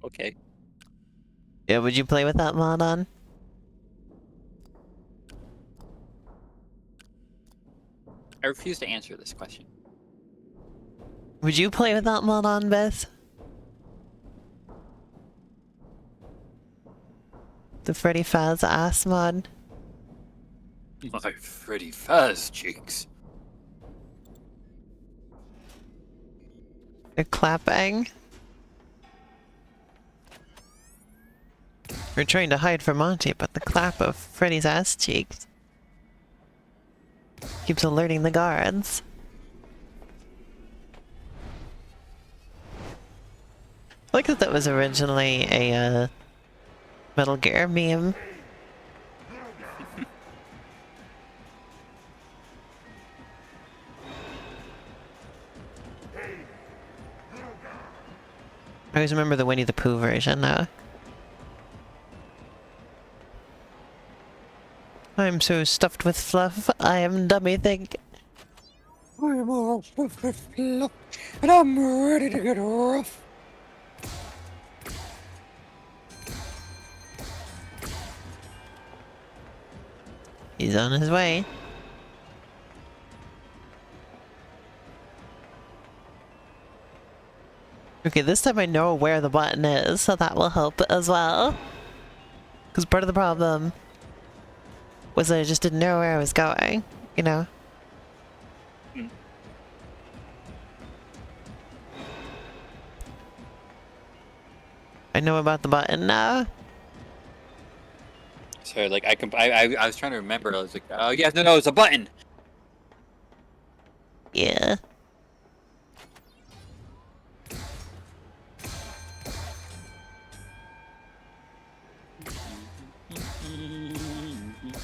okay. Yeah, would you play with that mod on? I refuse to answer this question. Would you play with that mod on, Beth? The Freddy Faz ass mod? My Freddy Faz cheeks. They're clapping. We're trying to hide from Monty, but the clap of Freddy's ass cheeks keeps alerting the guards. I like that was originally a Metal Gear meme. I always remember the Winnie the Pooh version now. I'm so stuffed with fluff, I am dummy think. I'm all stuffed with fluff, and I'm ready to get rough. He's on his way. Okay, this time I know where the button is, so that will help as well. Because part of the problem was that I just didn't know where I was going, you know? I know about the button now. So like I was trying to remember. I was like, oh yes, no, it's a button. Yeah.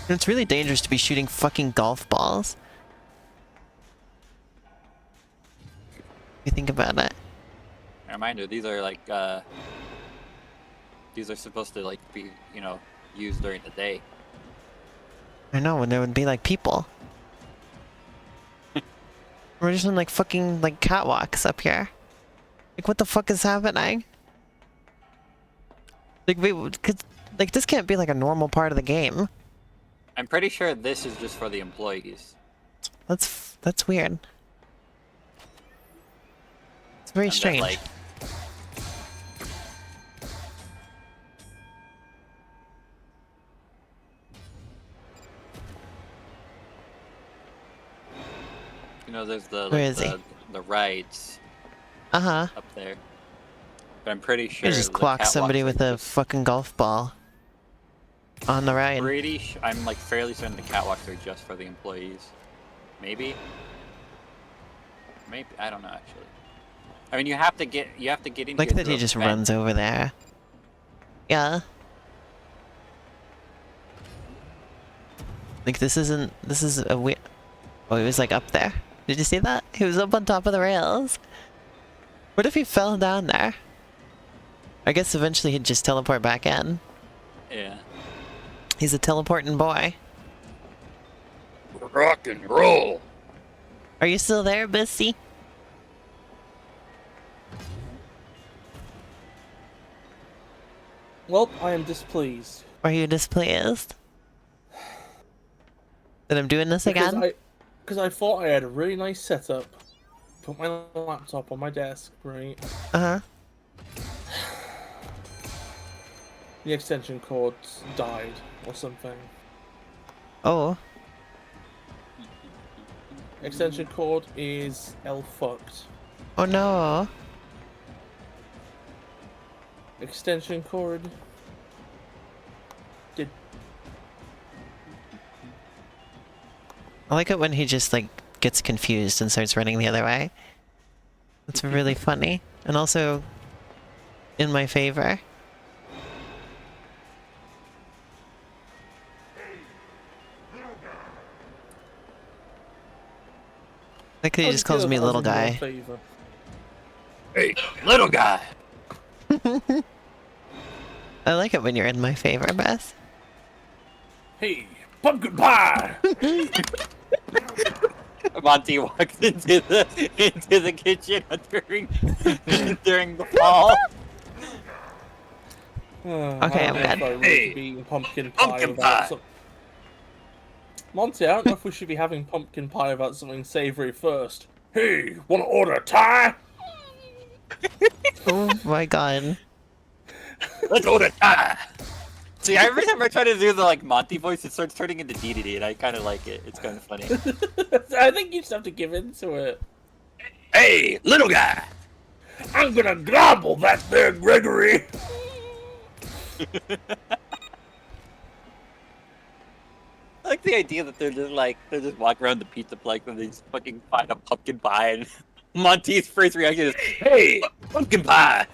It's really dangerous to be shooting fucking golf balls. If you think about it. A reminder, these are like these are supposed to like be, you know, used during the day. I know, when there would be like people. We're just on like fucking like catwalks up here. Like what the fuck is happening? Like like this can't be like a normal part of the game. I'm pretty sure this is just for the employees. That's weird. It's very And that, strange. like, you know, there's the Where like, is he? the rides Uh-huh. up there. But I'm pretty sure You just the clock somebody catwalks with are a fucking golf ball on the ride. I'm like fairly certain the catwalks are just for the employees. Maybe I don't know actually. I mean, you have to get into Like it that through he a just vent. runs over there. Yeah. Like this is a weird... Oh, he was like up there. Did you see that? He was up on top of the rails. What if he fell down there? I guess eventually he'd just teleport back in. Yeah. He's a teleporting boy. Rock and roll. Are you still there, Bissy? Well, I am displeased. Are you displeased that I'm doing this again? Because I thought I had a really nice setup. Put my laptop on my desk, right? Uh-huh. The extension cord died or something. Oh. Extension cord is fucked. Oh no. Extension cord did. I like it when he just like gets confused and starts running the other way. It's really funny. And also in my favor. Like he just calls me little guy. Hey, little guy. I like it when you're in my favor, Beth. Hey, pumpkin pie! Monty walks into the kitchen during the fall. Okay, I'm good. Hey, pumpkin pie. Monty, I don't know if we should be having pumpkin pie without something savory first. Hey, wanna order a tie? Oh my god. Let's order tie. See, every time I try to do the like Monty voice, it starts turning into DDD, and I kind of like it. It's kind of funny. I think you just have to give into it. Hey, little guy. I'm gonna gobble that there, Gregory. I like the idea that they're just walking around the pizza place and they just fucking find a pumpkin pie, and Monty's first reaction is, "Hey, pumpkin pie."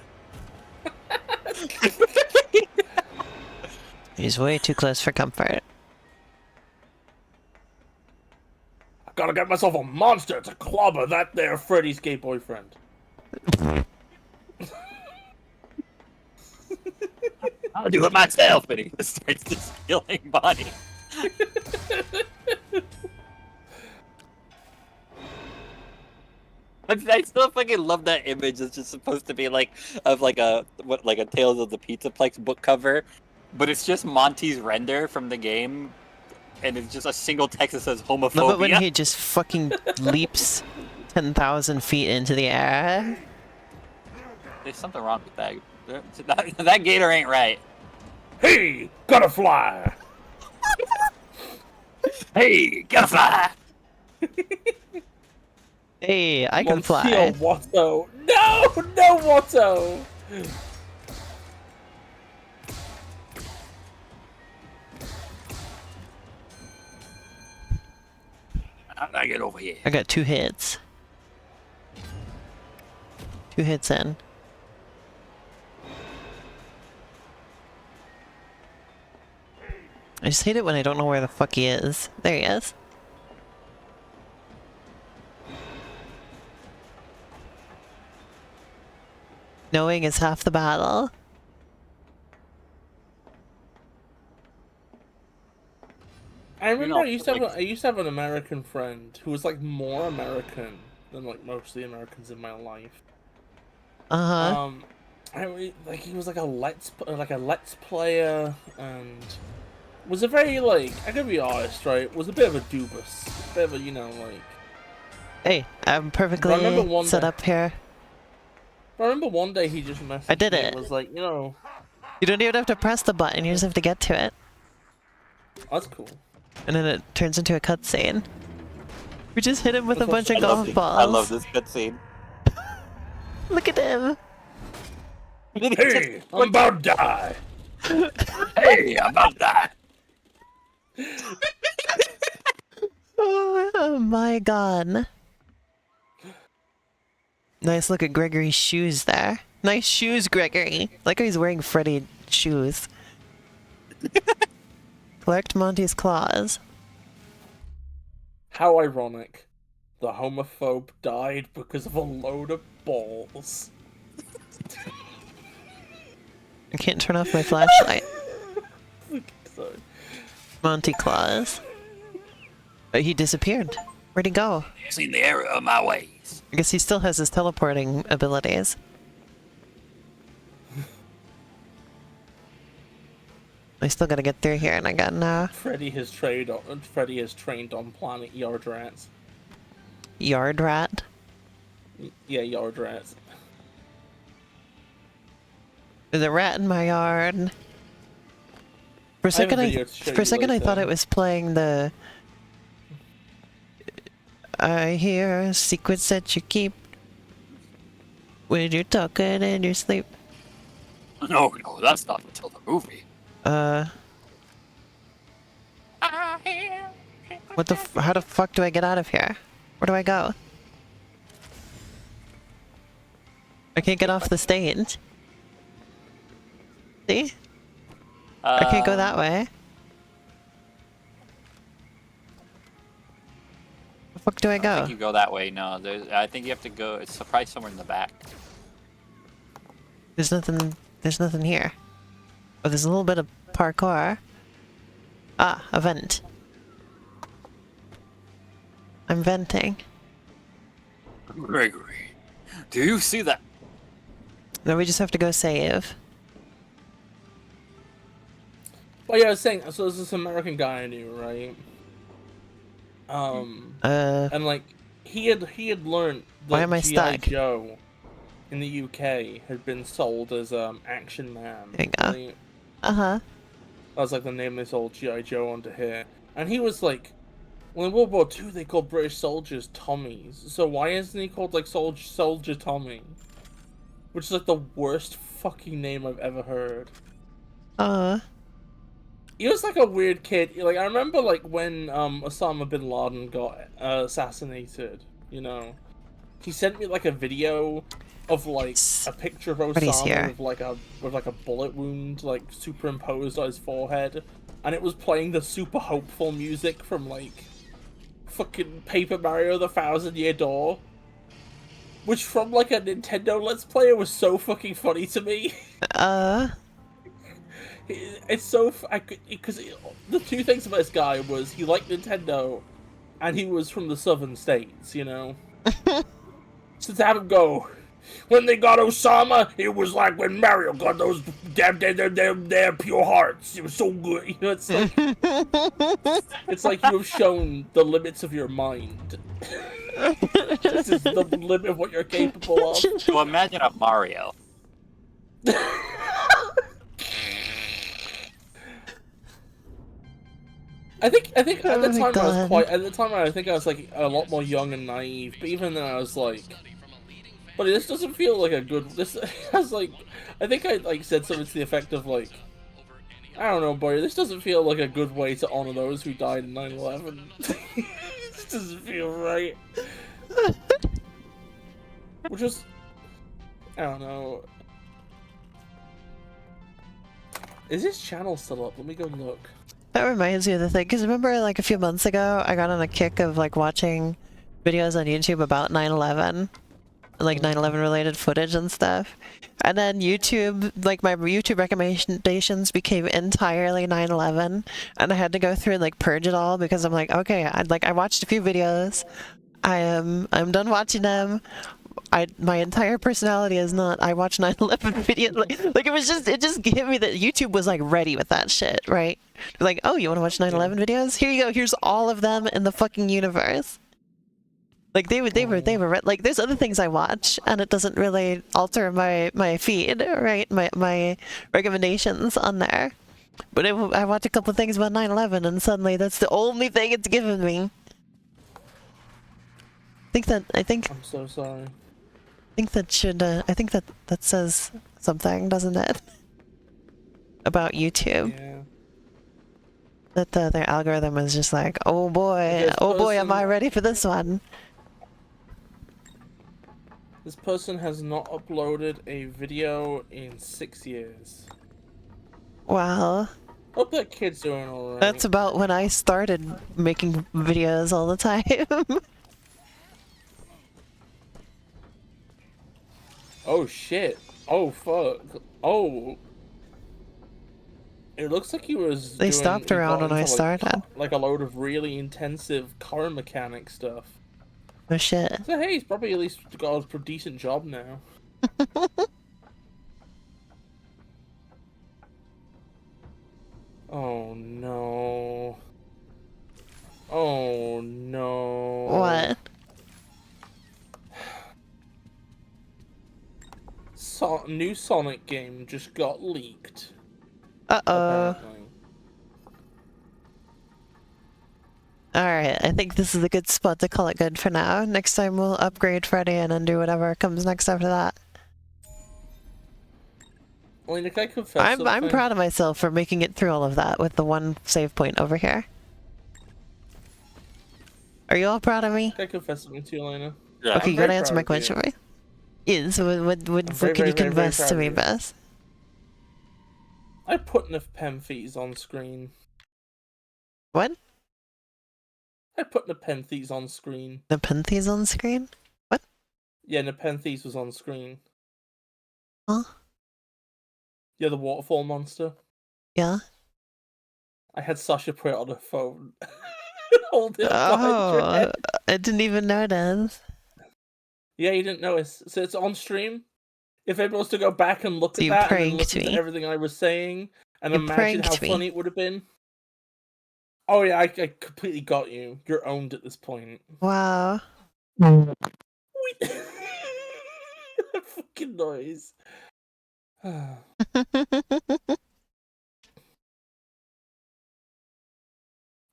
He's way too close for comfort. I gotta get myself a monster to clobber that there Freddy's gay boyfriend. I'll do it myself, and he starts just killing Bonnie. I still fucking love that image. It's just supposed to be like of like a Tales of the Pizzaplex book cover, but it's just Monty's render from the game, and it's just a single text that says homophobia. Love it when he just fucking leaps 10,000 feet into the air. There's something wrong with that. That gator ain't right. Hey, gotta fly. Hey, gotta fly. Hey, I can fly. Watto. No, no Watto. How did I get over here? I got 2 hits. 2 hits in. I just hate it when I don't know where the fuck he is. There he is. Knowing is half the battle. I remember I used to have an American friend who was like more American than like most of the Americans in my life. Uh-huh. He was like a let's player and was a very like, I gotta be honest, right? Was a bit of a doobus, a bit of a, you know, like. Hey, I'm perfectly set up here. I remember one day he just messaged I did me it. and was like, you know. You don't even have to press the button, you just have to get to it. That's cool. And then it turns into a cutscene. We just hit him with a bunch of golf balls. I love this cutscene. Look at him! Hey, I'm about to die! Hey, I'm about to die! Oh my god. Nice look at Gregory's shoes there. Nice shoes, Gregory! Like how he's wearing Freddy shoes. Collect Monty's claws. How ironic. The homophobe died because of a load of balls. I can't turn off my flashlight. Sorry. Monty claws. But he disappeared. Where'd he go? Seen the error of my ways. I guess he still has his teleporting abilities. I still gotta get through here, and I got Freddy has trained on planet Yard Rats. Yard Rat. Yeah, Yard Rats. There's a rat in my yard. For a I have a second, video to show for a you second, I thought later. it was playing the. I hear secrets that you keep when you're talking in your sleep. No, that's not until the movie. What the? How the fuck do I get out of here? Where do I go? I can't get off the stage. See? I can't go that way. The fuck do I I don't go? think you go that way. No, I think you have to go. It's probably somewhere in the back. There's nothing. There's nothing here. Oh, there's a little bit of parkour. Ah, a vent. I'm venting. Gregory, do you see that? Then we just have to go save. Well, yeah, I was saying, so there's this American guy I knew, right? And like, he had learned Why that am I G.I. stuck? Joe in the UK had been sold as Action Man. There you go. Right? Uh-huh. That was like the name they sold G.I. Joe onto here. And he was like, well, in World War II, they called British soldiers Tommies. So why isn't he called like Soldier Tommy? Which is like the worst fucking name I've ever heard. He was like a weird kid. Like, I remember like when Osama bin Laden got assassinated, you know. He sent me like a video of like a picture of Freddy's here. Osama with like a bullet wound like superimposed on his forehead, and it was playing the super hopeful music from like fucking Paper Mario: The Thousand Year Door, which from like a Nintendo Let's Player was so fucking funny to me. It's so because the two things about this guy was he liked Nintendo, and he was from the southern states, you know. So to have him go, when they got Osama, it was like when Mario got those damn pure hearts. It was so good. You know, it's like you have shown the limits of your mind. This is the limit of what you're capable of. Well, imagine a Mario. I think at the Oh my time God. I think I was like a lot more young and naive, but even then I was like, but this doesn't feel like a good, this, I was like, I think I like said something to the effect of like, I don't know, boy, this doesn't feel like a good way to honor those who died in 9/11. This doesn't feel right. Which was, I don't know. Is this channel still up? Let me go look. That reminds me of the thing, because remember like a few months ago, I got on a kick of like watching videos on YouTube about 9/11, like 9/11 related footage and stuff. And then YouTube, like my YouTube recommendations became entirely 9/11, and I had to go through and like purge it all because I'm like, okay, I watched a few videos. I'm done watching them. My entire personality is not I watch 9/11 videos. Like it just hit me that YouTube was like ready with that shit, right? Like, oh, you want to watch 9/11 videos? Here you go. Here's all of them in the fucking universe. Like they were like there's other things I watch and it doesn't really alter my feed, right? My recommendations on there. But I watch a couple of things about 9/11 and suddenly that's the only thing it's given me. I think I'm so sorry. I think that should, I think that says something, doesn't it? About YouTube. Yeah. That their algorithm is just like, oh boy, am I ready for this one? This person has not uploaded a video in 6 years. Wow. Hope that kid's doing alright. That's about when I started making videos all the time. Oh shit. Oh fuck. Oh. It looks like he was They stopped around when I started. Like a load of really intensive car mechanic stuff. Oh shit. So hey, he's probably at least got a decent job now. Oh no. Oh no. What? New Sonic game just got leaked. Uh-oh. Apparently. Alright, I think this is a good spot to call it good for now. Next time we'll upgrade Freddy and then do whatever comes next after that. Elena, can I confess something? I'm proud of myself for making it through all of that with the one save point over here. Are you all proud of me? Can I confess something to you, Elena? Yeah. Okay, you very gotta answer proud my of you. question for me. Yes, what very, can you very, very, very confess proud to of me, you. Bess? I put Nepenthes on screen. What? I put Nepenthes on screen. Nepenthes on screen? What? Yeah, Nepenthes was on screen. Huh? Yeah, the waterfall monster. Yeah? I had Sasha put it on her phone. Hold it up behind your Oh, head. I didn't even notice. Yeah, you didn't notice. So it's on stream. If everyone was to go back and look So at you that and then pranked listen to me. everything I was saying and You imagine how pranked me. funny it would have been. Oh yeah, I completely got you. You're owned at this point. Wow. That fucking noise.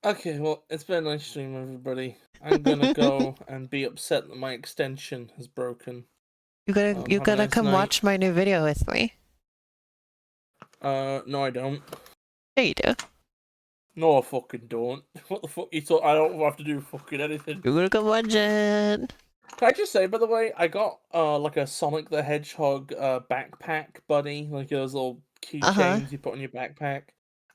Okay, well, it's been a nice stream, everybody. I'm gonna go and be upset that my extension has broken. You Have a gotta nice come night. watch my new video with me. No, I don't. Yeah, you do. No, I fucking don't. What the fuck you thought? I don't have to do fucking anything. You gotta come watch it. Can I just say, by the way, I got like a Sonic the Hedgehog backpack buddy, like those little keychains you put on your backpack,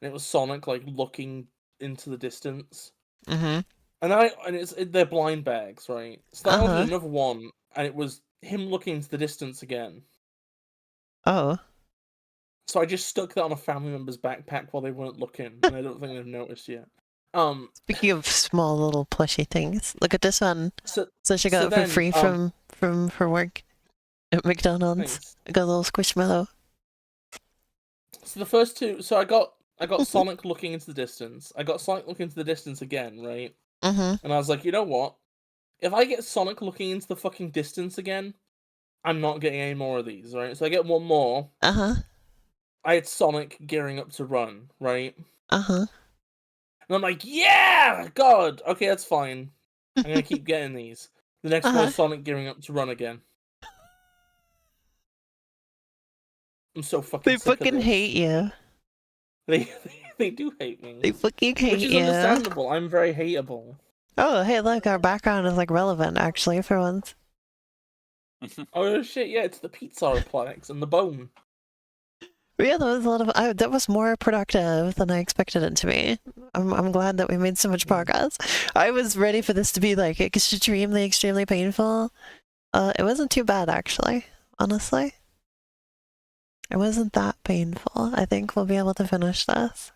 and it was Sonic like looking into the distance. Mm-hmm. And they're blind bags, right? So I ordered Uh-huh. another one, and it was him looking into the distance again. Oh. So I just stuck that on a family member's backpack while they weren't looking, and I don't think they've noticed yet. Speaking of small little plushy things, look at this one. So she got so it for then, free from her work at McDonald's. thanks. I got a little squishmallow. So the first two, so I got Sonic looking into the distance. I got Sonic looking into the distance again, right? Mm-hmm. And I was like, you know what? If I get Sonic looking into the fucking distance again, I'm not getting any more of these, right? So I get one more. Uh-huh. I had Sonic gearing up to run, right? Uh-huh. And I'm like, yeah, God, okay, that's fine. I'm gonna keep getting these. The next one is Sonic gearing up to run again. I'm so fucking They sick of fucking this. hate you. They do hate me. They fucking hate Which is you. understandable. I'm very hateable. Oh, hey, look, our background is like relevant actually for once. Oh shit, yeah, it's the pizza Plex and the bone. But yeah, that was a lot of that was more productive than I expected it to be. I'm glad that we made so much progress. I was ready for this to be like extremely painful. It wasn't too bad actually, honestly. It wasn't that painful. I think we'll be able to finish this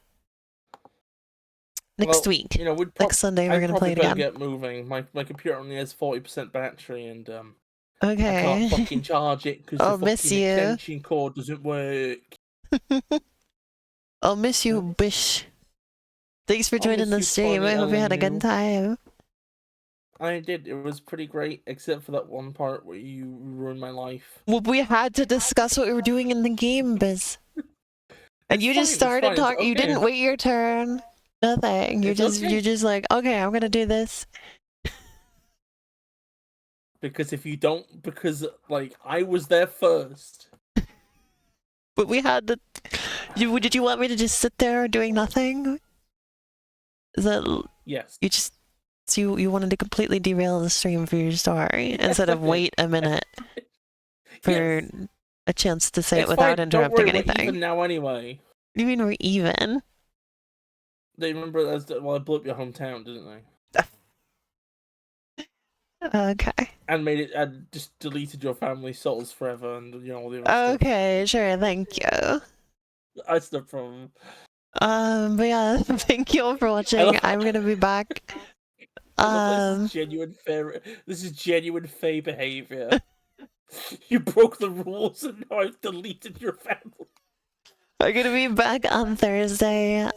next week. You know, Next Sunday we're gonna play it again. Get moving. My computer only has 40% battery, and Okay. I can't fucking charge it because I'll the miss fucking you. extension cord doesn't work. I'll miss you, Bish. Thanks for joining the miss you, stream. I Tiny hope you had a LMU. good time. I did. It was pretty great, except for that one part where you ruined my life. Well, we had to discuss what we were doing in the game, Biz. And you just started talking. You didn't wait your turn. Nothing. You're just like, okay, I'm gonna do this. Because if you don't, because like I was there first. But we had to. Did you want me to just sit there doing nothing? Is that yes? You just so you wanted to completely derail the stream for your story instead of wait a minute for a chance to say it without interrupting anything. We're even now anyway. What do you mean we're even? They remember I blew up your hometown, didn't they? Okay. And made it. And just deleted your family souls forever, and you know all the other stuff. Okay, sure. Thank you. That's no problem. But yeah, thank you all for watching. I'm gonna be back. This is genuine fair. This is genuine Faye behavior. You broke the rules, and now I've deleted your family. I'm gonna be back on Thursday.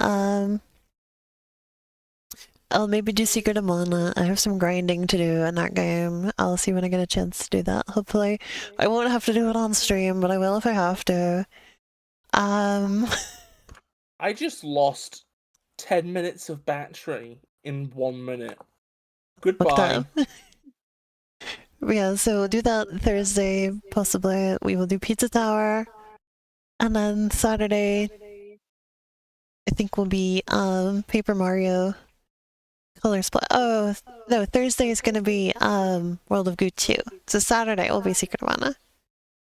I'll maybe do Secret of Mana. I have some grinding to do in that game. I'll see when I get a chance to do that. Hopefully, I won't have to do it on stream, but I will if I have to. I just lost 10 minutes of battery in 1 minute. Looked Goodbye. up. Yeah, so we'll do that Thursday, possibly. We will do Pizza Tower. And then Saturday, I think will be Paper Mario Color Split. Oh, no, Thursday is gonna be World of Goo 2. So Saturday will be Secret of Mana.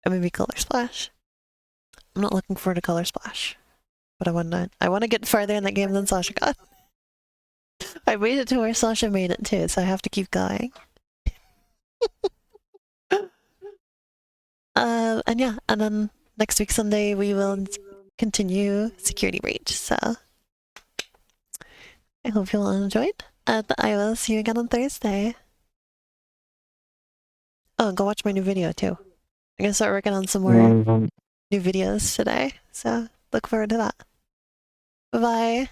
And maybe Color Splash. I'm not looking forward to Color Splash. But I wanna get farther in that game than Sasha got. I made it to where Sasha made it too, so I have to keep going. And yeah, and then next week Sunday we will continue Security Breach, so I hope you all enjoyed, and I will see you again on Thursday. Oh, and go watch my new video too. I'm gonna start working on some more new videos today, so look forward to that. Bye-bye!